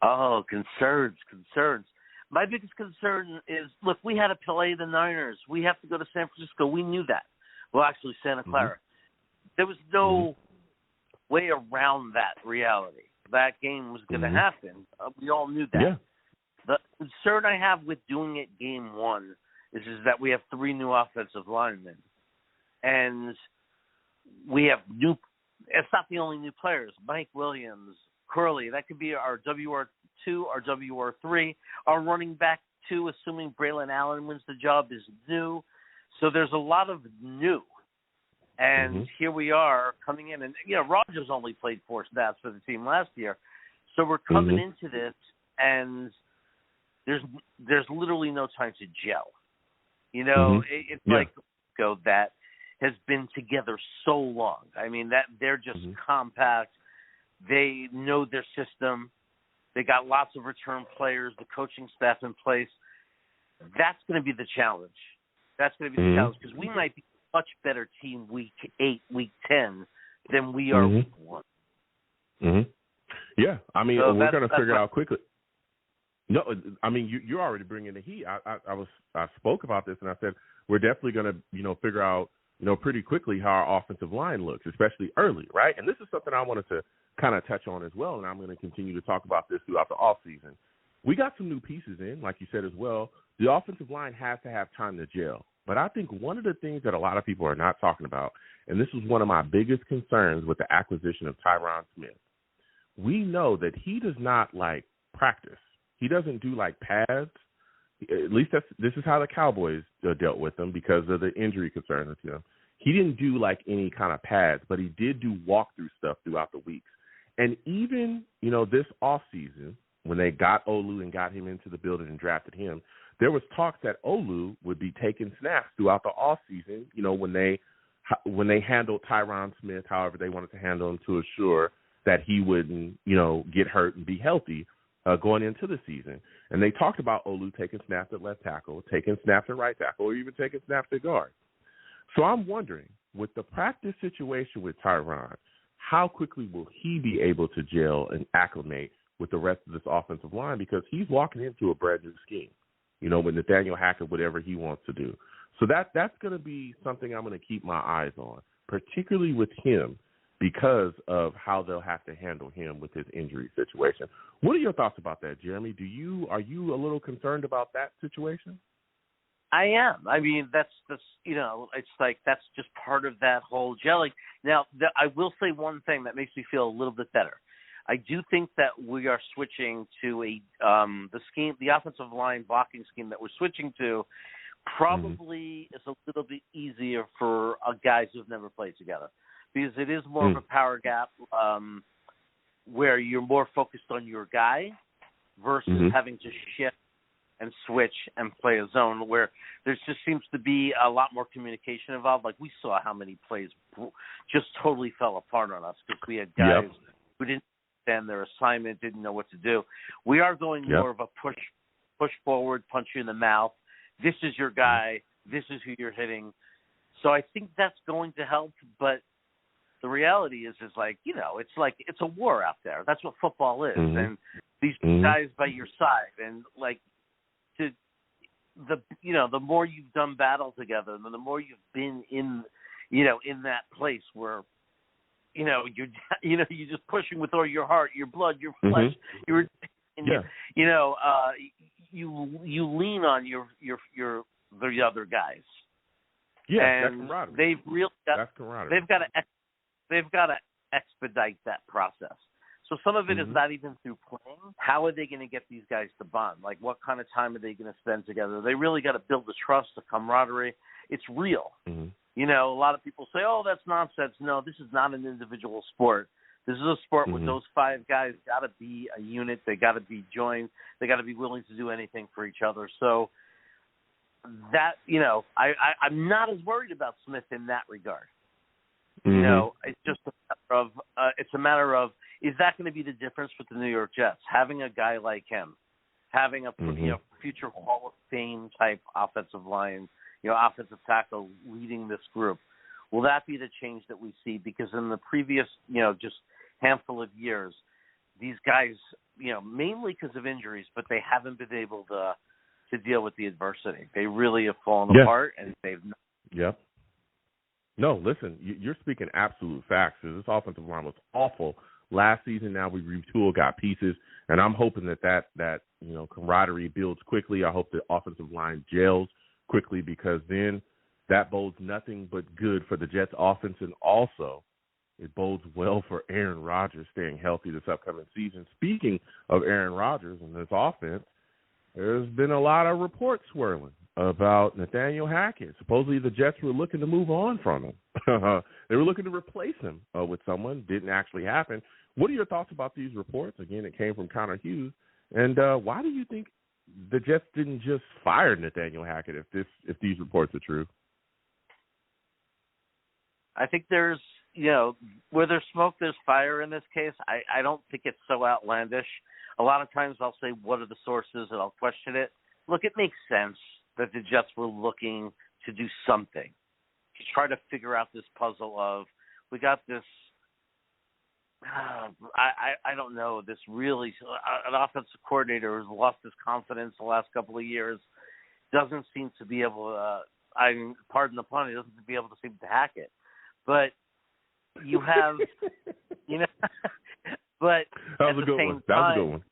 Oh, concerns. My biggest concern is, look, we had to play the Niners. We have to go to San Francisco. We knew that. Well, actually, Santa Clara. There was no way around that reality. That game was going to happen. We all knew that. Yeah. The concern I have with doing it game one is that we have 3 new offensive linemen. And we have new – it's not the only new players. Mike Williams, Curley, that could be our WR2, our WR3. Our running back 2, assuming Braylon Allen wins the job, is new. So there's a lot of new. And here we are coming in. And, Rodgers only played 4 snaps for the team last year. So we're coming into this, and there's literally no time to gel. It's like that has been together so long. I mean, that they're just compact. They know their system. They got lots of return players, the coaching staff in place. That's going to be the challenge. That's going to be the challenge because we might be a much better team week 8, week 10 than we are week 1. Yeah, I mean, so we're going to figure it out quickly. No, I mean, you're already bringing the heat. I spoke about this, and I said we're definitely going to, figure out, pretty quickly how our offensive line looks, especially early, right? And this is something I wanted to kind of touch on as well, and I'm going to continue to talk about this throughout the offseason. We got some new pieces in, like you said as well, the offensive line has to have time to gel. But I think one of the things that a lot of people are not talking about, and this was one of my biggest concerns with the acquisition of Tyron Smith, we know that he does not like practice. He doesn't do like pads. At least this is how the Cowboys dealt with him because of the injury concerns with him. He didn't do like any kind of pads, but he did do walkthrough stuff throughout the weeks. And even, this offseason, when they got Olu and got him into the building and drafted him, there was talk that Olu would be taking snaps throughout the offseason, when they handled Tyron Smith, however they wanted to handle him to assure that he wouldn't, get hurt and be healthy going into the season. And they talked about Olu taking snaps at left tackle, taking snaps at right tackle, or even taking snaps at guard. So I'm wondering, with the practice situation with Tyron, how quickly will he be able to gel and acclimate with the rest of this offensive line? Because he's walking into a brand new scheme, with Nathaniel Hackett, whatever he wants to do. So that's going to be something I'm going to keep my eyes on, particularly with him, because of how they'll have to handle him with his injury situation. What are your thoughts about that, Jeremy? Are you a little concerned about that situation? I am. I mean, that's it's like that's just part of that whole gelling. Now, I will say one thing that makes me feel a little bit better. I do think that we are switching to the offensive line blocking scheme that we're switching to probably is a little bit easier for guys who've never played together, because it is more of a power gap where you're more focused on your guy versus having to shift and switch and play a zone where there just seems to be a lot more communication involved. Like we saw how many plays just totally fell apart on us because we had guys who didn't understand their assignment, didn't know what to do. We are going more of a push forward, punch you in the mouth. This is your guy. This is who you're hitting. So I think that's going to help, but the reality is it's a war out there. That's what football is. And these guys by your side, and the more you've done battle together, and the more you've been in that place where you're just pushing with all your heart, your blood, your flesh, you lean on the other guys. Yeah, and that's camaraderie. They've got to expedite that process. So some of it is not even through playing. How are they going to get these guys to bond? Like, what kind of time are they going to spend together? They really got to build the trust, the camaraderie. It's real. A lot of people say, oh, that's nonsense. No, this is not an individual sport. This is a sport where those five guys got to be a unit. They got to be joined. They got to be willing to do anything for each other. So that, I'm not as worried about Smith in that regard. It's just a matter of, is that going to be the difference with the New York Jets? Having a guy like him, having a future Hall of Fame type offensive line, offensive tackle leading this group, will that be the change that we see? Because in the previous, just handful of years, these guys, mainly because of injuries, but they haven't been able to deal with the adversity. They really have fallen apart, and they've not. Yep. No, listen, you're speaking absolute facts. This offensive line was awful last season. Now we retooled, got pieces, and I'm hoping that camaraderie builds quickly. I hope the offensive line gels quickly, because then that bodes nothing but good for the Jets offense, and also it bodes well for Aaron Rodgers staying healthy this upcoming season. Speaking of Aaron Rodgers and this offense, there's been a lot of reports swirling about Nathaniel Hackett. Supposedly the Jets were looking to move on from him. They were looking to replace him with someone. Didn't actually happen. What are your thoughts about these reports? Again, it came from Connor Hughes. And why do you think the Jets didn't just fire Nathaniel Hackett if these reports are true? I think there's, where there's smoke, there's fire in this case. I don't think it's so outlandish. A lot of times I'll say, what are the sources, and I'll question it. Look, it makes sense that the Jets were looking to do something, to try to figure out this puzzle of, we got this, I don't know, this really, an offensive coordinator who's lost his confidence the last couple of years, doesn't seem to be able to, pardon the pun, he doesn't be able to seem to hack it. But you have, but that was a good one. That was a good one.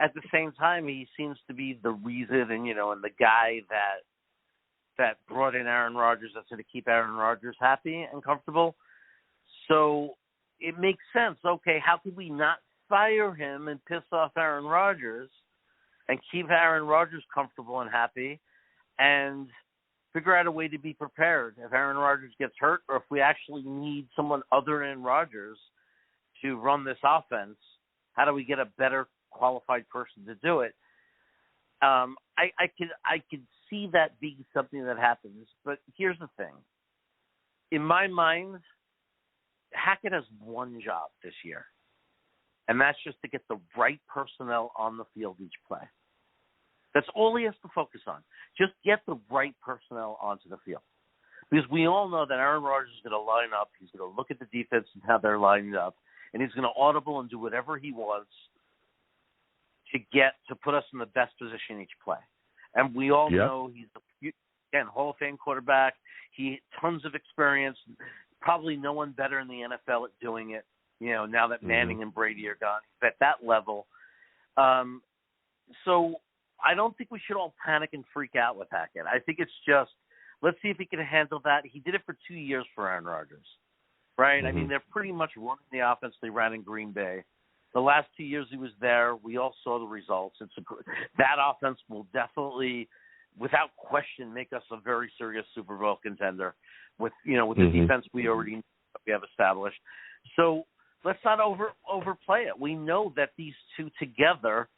at the same time, he seems to be the reason and the guy that brought in Aaron Rodgers that's going to keep Aaron Rodgers happy and comfortable. So it makes sense. Okay, how could we not fire him and piss off Aaron Rodgers and keep Aaron Rodgers comfortable and happy and figure out a way to be prepared if Aaron Rodgers gets hurt or if we actually need someone other than Rodgers to run this offense. How do we get a better qualified person to do it? I could see that being something that happens, but here's the thing. In my mind, Hackett has one job this year, and that's just to get the right personnel on the field each play. That's all he has to focus on. Just get the right personnel onto the field. Because we all know that Aaron Rodgers is going to line up, he's going to look at the defense and how they're lined up, and he's going to audible and do whatever he wants to put us in the best position each play. And we all know he's again, Hall of Fame quarterback. He tons of experience. Probably no one better in the NFL at doing it. Now that Manning and Brady are gone, he's at that level. So I don't think we should all panic and freak out with Hackett. I think it's just let's see if he can handle that. He did it for 2 years for Aaron Rodgers, right? I mean, they're pretty much running the offense they ran in Green Bay. The last 2 years he was there, we all saw the results. That offense will definitely, without question, make us a very serious Super Bowl contender with the defense we have established. So let's not overplay it. We know that these two together,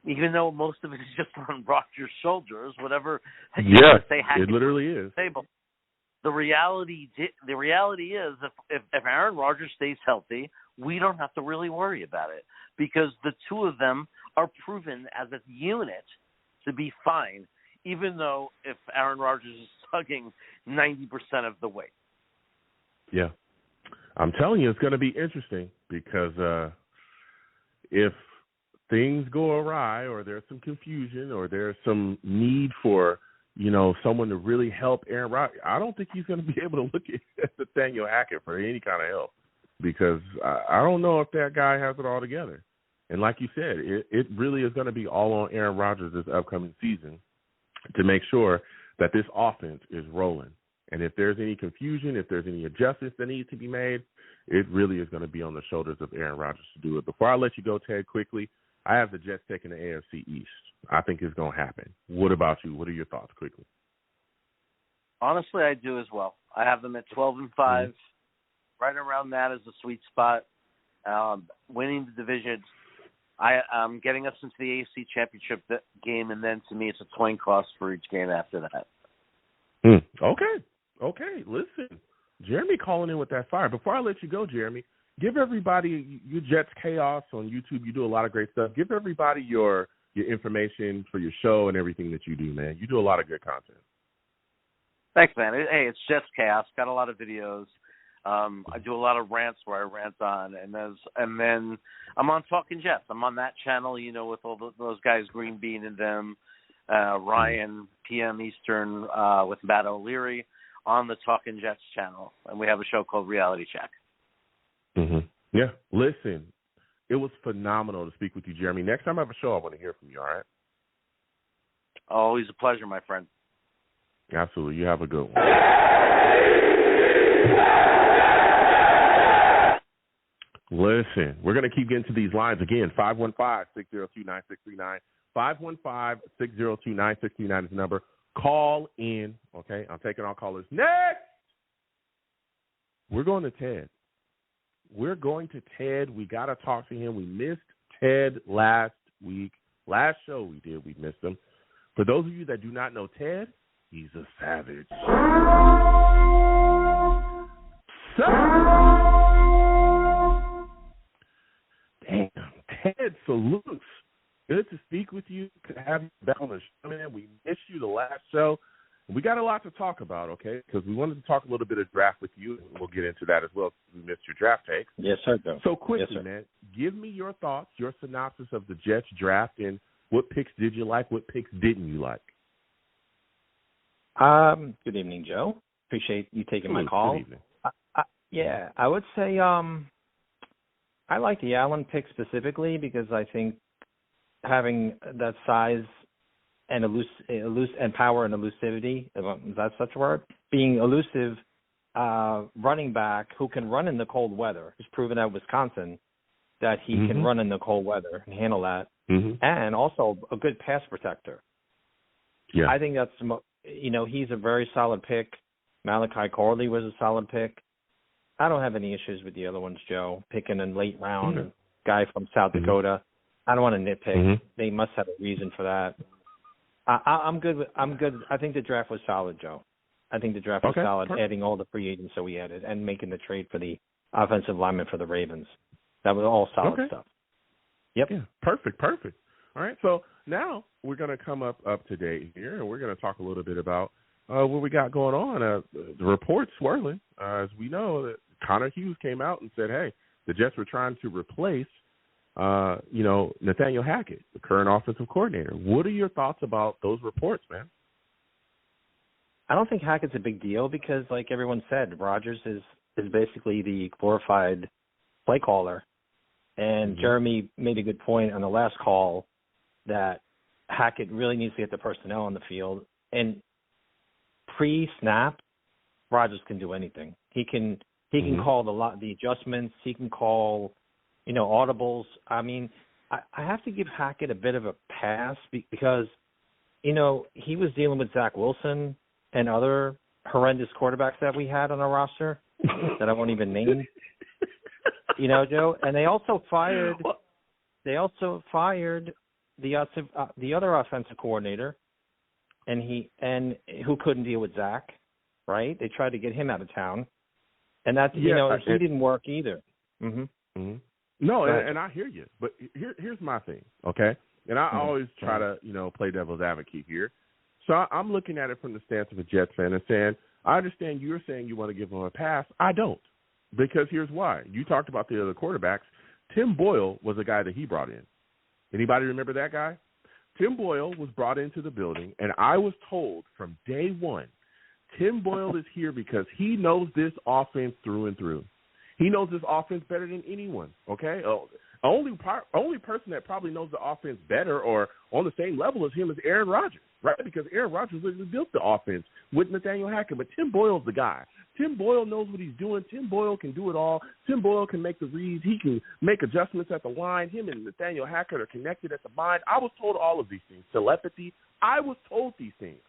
even though most of it is just on Rodgers' shoulders, whatever. Yeah, it literally is. The reality is, if Aaron Rodgers stays healthy, we don't have to really worry about it because the two of them are proven as a unit to be fine, even though if Aaron Rodgers is tugging 90% of the weight. Yeah. I'm telling you, it's going to be interesting because if things go awry or there's some confusion or there's some need for, someone to really help Aaron Rodgers, I don't think he's going to be able to look at Nathaniel Hackett for any kind of help because I don't know if that guy has it all together. And like you said, it really is going to be all on Aaron Rodgers this upcoming season to make sure that this offense is rolling. And if there's any confusion, if there's any adjustments that need to be made, it really is going to be on the shoulders of Aaron Rodgers to do it. Before I let you go, Ted, quickly, I have the Jets taking the AFC East. I think it's going to happen. What about you? What are your thoughts quickly? Honestly, I do as well. I have them at 12-5. Right around that is the sweet spot. Winning the division, I'm getting us into the AFC Championship game, and then to me it's a coin toss for each game after that. Okay. Listen, Jeremy calling in with that fire. Before I let you go, Jeremy, give everybody your Jets Chaos on YouTube. You do a lot of great stuff. Give everybody your information for your show and everything that you do, man. You do a lot of good content. Thanks, man. Hey, it's Jets Chaos. Got a lot of videos. I do a lot of rants where I rant on, and then I'm on Talking Jets. I'm on that channel, with all those guys, Green Bean and them, Ryan, PM Eastern, with Matt O'Leary on the Talking Jets channel, and we have a show called Reality Check. Yeah, listen, it was phenomenal to speak with you, Jeremy. Next time I have a show, I want to hear from you, all right? Always a pleasure, my friend. Absolutely. You have a good one. Listen, we're going to keep getting to these lines again. 515-602-9639. 515-602-9639 is the number. Call in, okay? I'm taking all callers. Next! We're going to Ted. We got to talk to him. We missed Ted last week. Last show we did, we missed him. For those of you that do not know Ted, he's a savage. Damn, Ted, salutes. Good to speak with you. Good to have you back on the show, man. We missed you the last show. We got a lot to talk about, okay? Because we wanted to talk a little bit of draft with you, and we'll get into that as well. We missed your draft takes. Yes, sir. So quickly, man, give me your thoughts, your synopsis of the Jets draft, and what picks did you like, what picks didn't you like? Good evening, Joe. Appreciate you taking my call. Good evening. I would say I like the Allen pick specifically because I think having that size and and power and elusivity, is that such a word? Being elusive running back who can run in the cold weather. He's proven at Wisconsin that he can run in the cold weather and handle that. And also a good pass protector. Yeah. I think that's, he's a very solid pick. Malachi Corley was a solid pick. I don't have any issues with the other ones, Joe. Picking in late round, a guy from South Dakota. I don't want to nitpick. They must have a reason for that. I'm good. I'm good. I think the draft was solid, Joe. I think the draft was solid, adding all the free agents that we added and making the trade for the offensive lineman for the Ravens. That was all solid stuff. Yep. Yeah. Perfect. All right. So now we're going to come up to date here, and we're going to talk a little bit about what we got going on. The report's swirling. As we know, that Connor Hughes came out and said, hey, the Jets were trying to replace, Nathaniel Hackett, the current offensive coordinator. What are your thoughts about those reports, man? I don't think Hackett's a big deal because, like everyone said, Rodgers is basically the glorified play caller. And Jeremy made a good point on the last call that Hackett really needs to get the personnel on the field. And pre-snap, Rodgers can do anything. He can call the adjustments. He can call, audibles. I mean, I have to give Hackett a bit of a pass because, he was dealing with Zach Wilson and other horrendous quarterbacks that we had on our roster that I won't even name. Joe, and they also fired the other offensive coordinator, and who couldn't deal with Zach, right? They tried to get him out of town, and that's he didn't work either. No, and I hear you, but here's my thing, okay? And I always try to play devil's advocate here. So I'm looking at it from the stance of a Jets fan and saying, I understand you're saying you want to give him a pass. I don't. Because here's why. You talked about the other quarterbacks. Tim Boyle was a guy that he brought in. Anybody remember that guy? Tim Boyle was brought into the building, and I was told from day one, Tim Boyle is here because he knows this offense through and through. He knows this offense better than anyone, okay? Only person that probably knows the offense better or on the same level as him is Aaron Rodgers, right? Because Aaron Rodgers literally built the offense with Nathaniel Hackett, but Tim Boyle's the guy. Tim Boyle knows what he's doing. Tim Boyle can do it all. Tim Boyle can make the reads. He can make adjustments at the line. Him and Nathaniel Hackett are connected at the line. I was told all of these things. Telepathy, I was told these things.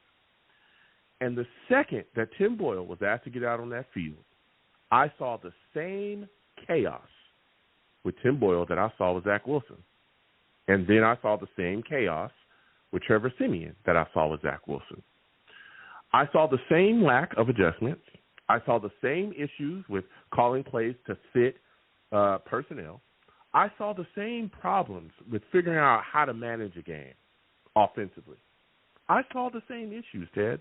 And the second that Tim Boyle was asked to get out on that field, I saw the same chaos with Tim Boyle that I saw with Zach Wilson. And then I saw the same chaos with Trevor Siemian that I saw with Zach Wilson. I saw the same lack of adjustments. I saw the same issues with calling plays to fit personnel. I saw the same problems with figuring out how to manage a game offensively. I saw the same issues, Ted.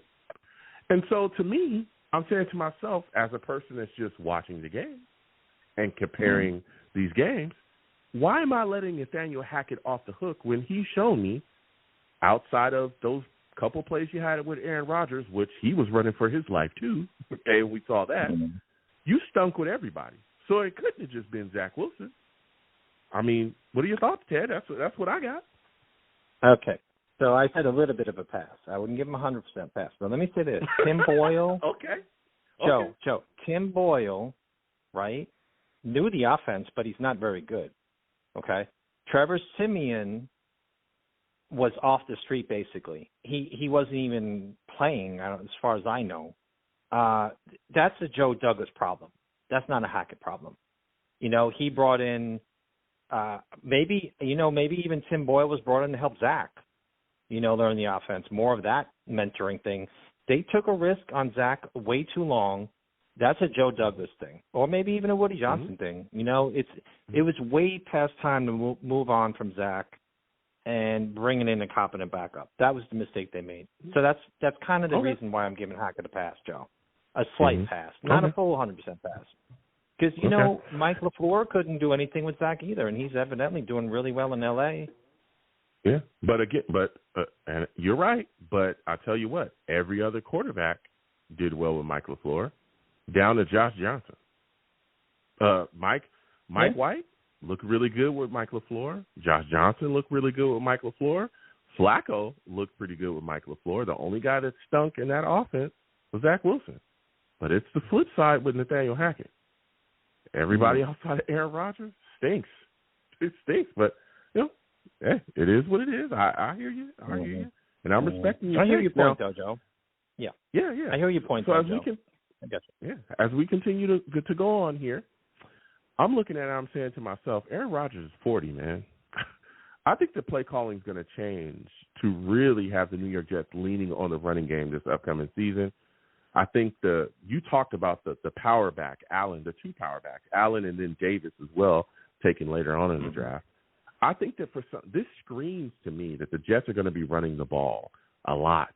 And so to me, I'm saying to myself, as a person that's just watching the game and comparing these games, why am I letting Nathaniel Hackett off the hook when he's shown me, outside of those couple plays you had with Aaron Rodgers, which he was running for his life too, okay, we saw that, you stunk with everybody. So it couldn't have just been Zach Wilson. I mean, what are your thoughts, Ted? That's what I got. Okay. So I said a little bit of a pass. I wouldn't give him 100% pass. But let me say this. Tim Boyle. Okay. Joe, Tim Boyle, right, knew the offense, but he's not very good. Okay? Trevor Siemian was off the street, basically. He wasn't even playing, as far as I know. That's a Joe Douglas problem. That's not a Hackett problem. He brought in maybe even Tim Boyle was brought in to help Zach, learn the offense, more of that mentoring thing. They took a risk on Zach way too long. That's a Joe Douglas thing, or maybe even a Woody Johnson thing. It was way past time to move on from Zach and bringing in a competent backup. That was the mistake they made. So that's kind of the reason why I'm giving Hackett a pass, Joe. A slight pass, not a full 100% pass. Because, Mike LaFleur couldn't do anything with Zach either, and he's evidently doing really well in L.A. Yeah, and you're right. But I tell you what, every other quarterback did well with Mike LaFleur, down to Josh Johnson. Mike White, looked really good with Mike LaFleur. Josh Johnson looked really good with Mike LaFleur. Flacco looked pretty good with Mike LaFleur. The only guy that stunk in that offense was Zach Wilson. But it's the flip side with Nathaniel Hackett. Everybody outside of Aaron Rodgers stinks. It stinks, but, hey, it is what it is. I hear you. I hear you. And I'm respecting you. I hear your point, though, Joe. Yeah. Yeah. I hear your point, so though, as Joe. as we continue to go on here, I'm looking at it, I'm saying to myself, Aaron Rodgers is 40, man. I think the play calling is going to change to really have the New York Jets leaning on the running game this upcoming season. I think you talked about the power back, Allen, the two power backs, Allen and then Davis as well, taken later on in the draft. I think that this screams to me that the Jets are going to be running the ball a lot.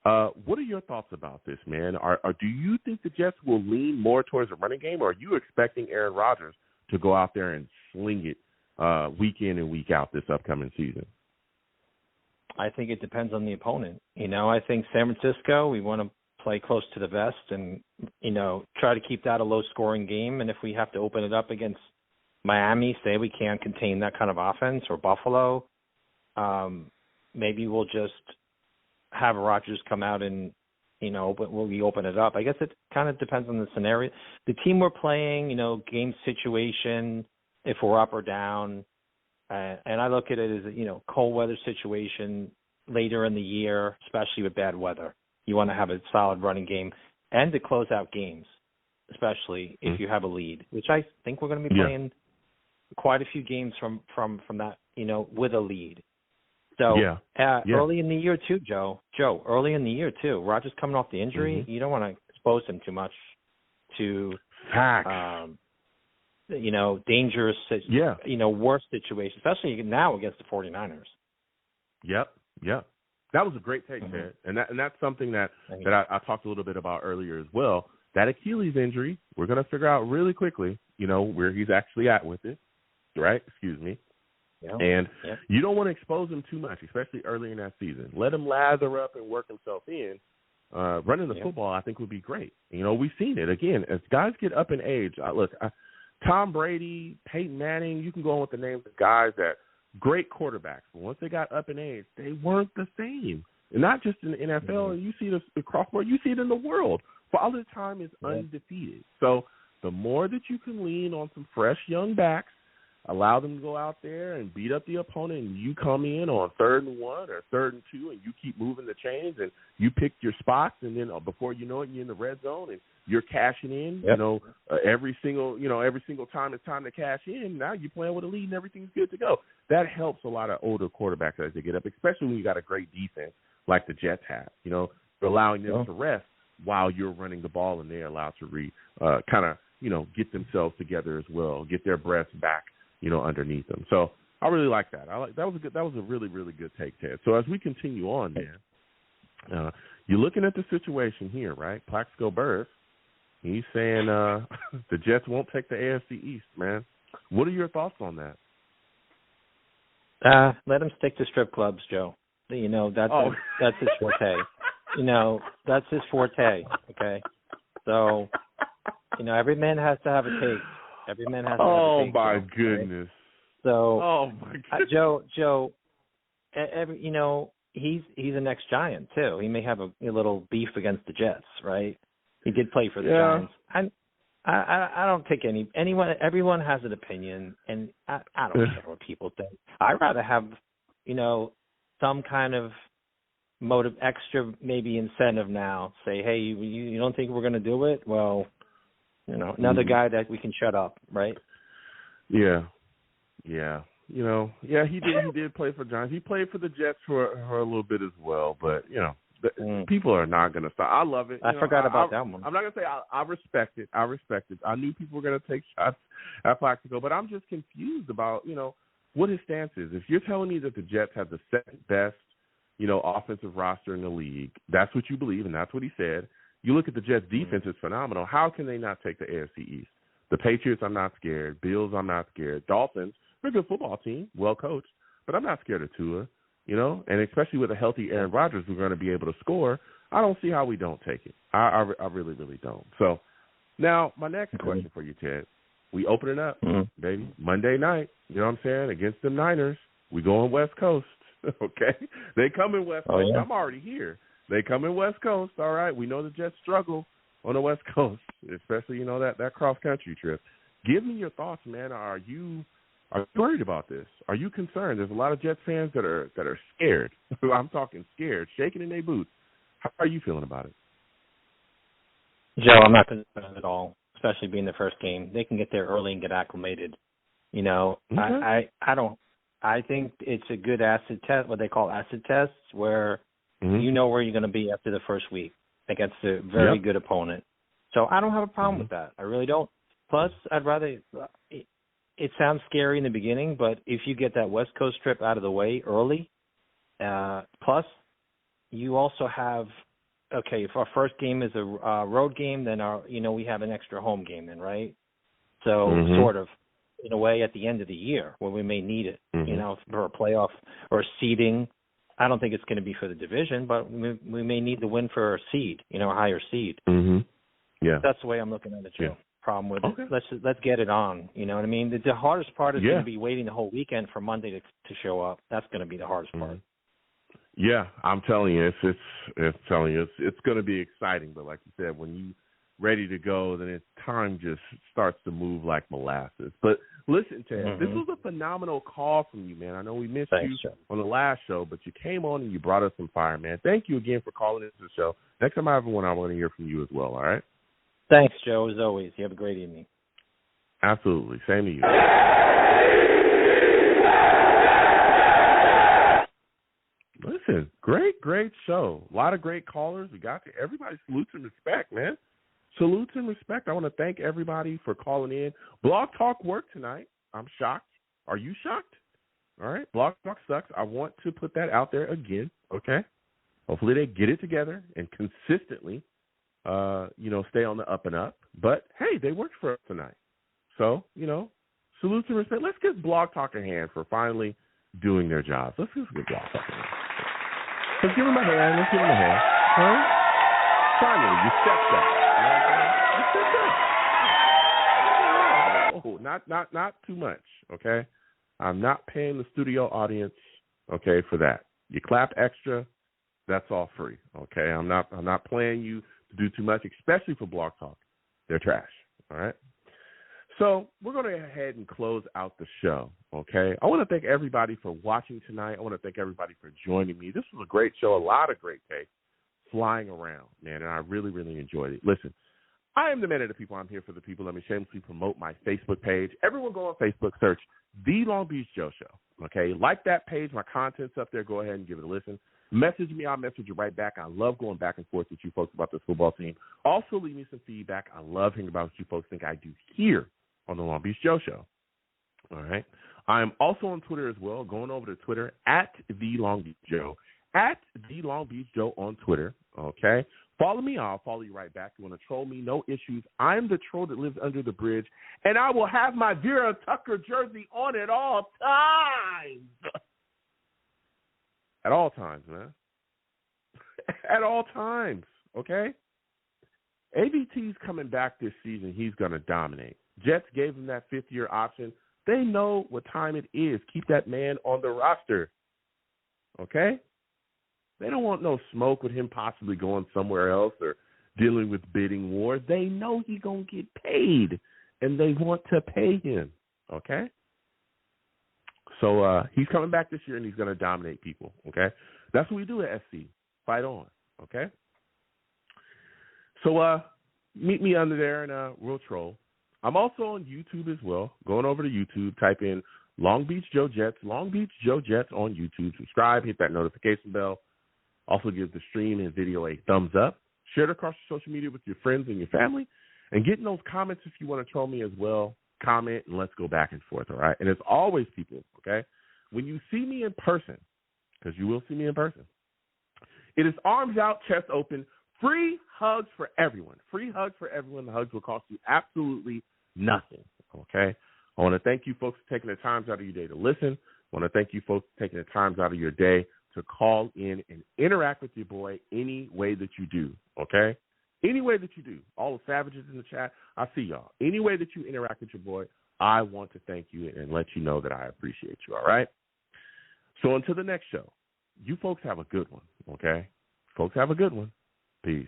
What are your thoughts about this, man? Do you think the Jets will lean more towards the running game, or are you expecting Aaron Rodgers to go out there and sling it week in and week out this upcoming season? I think it depends on the opponent. I think San Francisco, we want to play close to the vest and, try to keep that a low-scoring game. And if we have to open it up against Miami, say we can't contain that kind of offense, or Buffalo, maybe we'll just have Rodgers come out and, will we open it up? I guess it kind of depends on the scenario. The team we're playing, game situation, if we're up or down. And I look at it as a, cold weather situation later in the year, especially with bad weather. You want to have a solid running game and to close out games, especially if you have a lead, which I think we're going to be playing quite a few games from that, with a lead. So early in the year too, Joe, early in the year too, Rodgers coming off the injury, you don't want to expose him too much to dangerous, worse situations, especially now against the 49ers. Yep. That was a great take, Ted. And that's something that I talked a little bit about earlier as well. That Achilles injury, we're going to figure out really quickly, where he's actually at with it, right? Excuse me. Yeah. And you don't want to expose him too much, especially early in that season. Let him lather up and work himself in. Running the football, I think, would be great. We've seen it. Again, as guys get up in age, Tom Brady, Peyton Manning, you can go on with the names of guys that great quarterbacks. But once they got up in age, they weren't the same. And not just in the NFL, and you see this across the board, you see it in the world. Father Time is undefeated. So the more that you can lean on some fresh young backs, allow them to go out there and beat up the opponent, and you come in on 3rd and 1 or 3rd and 2, and you keep moving the chains, and you pick your spots, and then before you know it, you're in the red zone, and you're cashing in. Every single time it's time to cash in. Now you're playing with a lead, and everything's good to go. That helps a lot of older quarterbacks as they get up, especially when you got a great defense like the Jets have. You're allowing them to rest while you're running the ball, and they're allowed to get themselves together as well, get their breaths back, underneath them. So I really like that. That was a really, really good take, Ted. So as we continue on, man, you're looking at the situation here, right? Plaxico Burress, he's saying the Jets won't take the AFC East, man. What are your thoughts on that? Let him stick to strip clubs, Joe. That's his forte. That's his forte. Okay, so every man has to have a take. Every man has to have a take. Oh my goodness. Right? So, my goodness. Joe, he's a next Giant too. He may have a little beef against the Jets, right? He did play for the Giants. I don't take anyone. Everyone has an opinion, and I don't care what people think. I'd rather have, some kind of motive, extra maybe incentive now. Say, hey, you don't think we're going to do it? Well, another guy that we can shut up, right? Yeah. He did play for Giants. He played for the Jets for a little bit as well, but people are not going to stop. I love it. I forgot about that one. I'm not going to say I respect it. I knew people were going to take shots at Plaxico, but I'm just confused about, what his stance is. If you're telling me that the Jets have the second best, offensive roster in the league, that's what you believe, and that's what he said. You look at the Jets' defense, it's phenomenal. How can they not take the AFC East? The Patriots, I'm not scared. Bills, I'm not scared. Dolphins, they're a good football team, well coached, but I'm not scared of Tua. And especially with a healthy Aaron Rodgers who's going to be able to score, I don't see how we don't take it. I really, really don't. So now my next question for you, Ted. We open it up, baby. Monday night, you know what I'm saying, against the Niners. We go on West Coast, okay? They come in West Coast. Yeah. I'm already here. They come in West Coast, all right? We know the Jets struggle on the West Coast, especially, you know, that cross-country trip. Give me your thoughts, man. Are you worried about this? Are you concerned? There's a lot of Jets fans that are scared. I'm talking scared, shaking in their boots. How are you feeling about it? Joe, I'm not concerned at all, especially being the first game. They can get there early and get acclimated. You know, I think it's a good acid test, what they call acid tests, where you know where you're going to be after the first week against a very good opponent. So I don't have a problem with that. I really don't. Plus, I'd rather it sounds scary in the beginning, but if you get that West Coast trip out of the way early, plus you also have, okay, if our first game is a road game, then we have an extra home game then, right? So sort of, in a way, at the end of the year where we may need it, you know, for a playoff or seeding. I don't think it's going to be for the division, but we may need the win for a seed, you know, a higher seed. Yeah, that's the way I'm looking at it, Joe. Yeah. Problem with it. Let's get it on. You know what I mean? The hardest part is going to be waiting the whole weekend for Monday to show up. That's going to be the hardest part. Yeah, I'm telling you, it's going to be exciting. But like you said, when you ready to go, then time just starts to move like molasses. But listen, Ted, this was a phenomenal call from you, man. I know we missed you on the last show, but you came on and you brought us some fire, man. Thank you again for calling into the show. Next time I have one, I want to hear from you as well, all right? Thanks, Joe, as always. You have a great evening. Absolutely. Same to you. Listen, great show. A lot of great callers. We got to everybody. Salutes and respect, man. Salutes and respect. I want to thank everybody for calling in. Blog Talk worked tonight. I'm shocked. Are you shocked? All right. Blog Talk sucks. I want to put that out there again, okay? Hopefully they get it together and consistently stay on the up and up. But, hey, they worked for us tonight. So, salutes and respect. Let's give Blog Talk a hand for finally doing their jobs. Let's give Blog Talk a hand. Let's give them a hand. Let's give them a hand. All right? Finally, you stepped up. Oh, not too much, okay? I'm not paying the studio audience, okay, for that. You clapped extra, that's all free, okay? I'm not playing you to do too much, especially for Blog Talk. They're trash, all right? So we're going to go ahead and close out the show, okay? I want to thank everybody for watching tonight. I want to thank everybody for joining me. This was a great show, a lot of great takes flying around, man, and I really, really enjoyed it. Listen, I am the man of the people. I'm here for the people. Let me shamelessly promote my Facebook page. Everyone go on Facebook, search The Long Beach Joe Show, okay? Like that page. My content's up there. Go ahead and give it a listen. Message me. I'll message you right back. I love going back and forth with you folks about this football team. Also, leave me some feedback. I love hearing about what you folks think I do here on The Long Beach Joe Show, all right? I am also on Twitter as well. Going over to Twitter, at The Long Beach Joe. At The Long Beach Joe on Twitter, okay? Follow me. I'll follow you right back. You want to troll me? No issues. I'm the troll that lives under the bridge, and I will have my Vera Tucker jersey on at all times. At all times, man. At all times, okay? ABT's coming back this season. He's going to dominate. Jets gave him that fifth-year option. They know what time it is. Keep that man on the roster, okay? They don't want no smoke with him possibly going somewhere else or dealing with bidding wars. They know he's going to get paid, and they want to pay him, okay? So he's coming back this year, and he's going to dominate people, okay? That's what we do at SC. Fight on, okay? So meet me under there, and we'll troll. I'm also on YouTube as well. Going over to YouTube, type in Long Beach Joe Jets, Long Beach Joe Jets on YouTube. Subscribe, hit that notification bell. Also give the stream and video a thumbs up. Share it across your social media with your friends and your family. And get in those comments if you want to troll me as well. Comment, and let's go back and forth, all right? And as always, people, okay, when you see me in person, because you will see me in person, it is arms out, chest open, free hugs for everyone. Free hugs for everyone. The hugs will cost you absolutely nothing, okay? I want to thank you folks for taking the time out of your day to listen. I want to thank you folks for taking the time out of your day to call in and interact with your boy any way that you do, okay? Any way that you do, all the savages in the chat, I see y'all. Any way that you interact with your boy, I want to thank you and let you know that I appreciate you, all right? So until the next show, you folks have a good one, okay? Folks have a good one. Peace.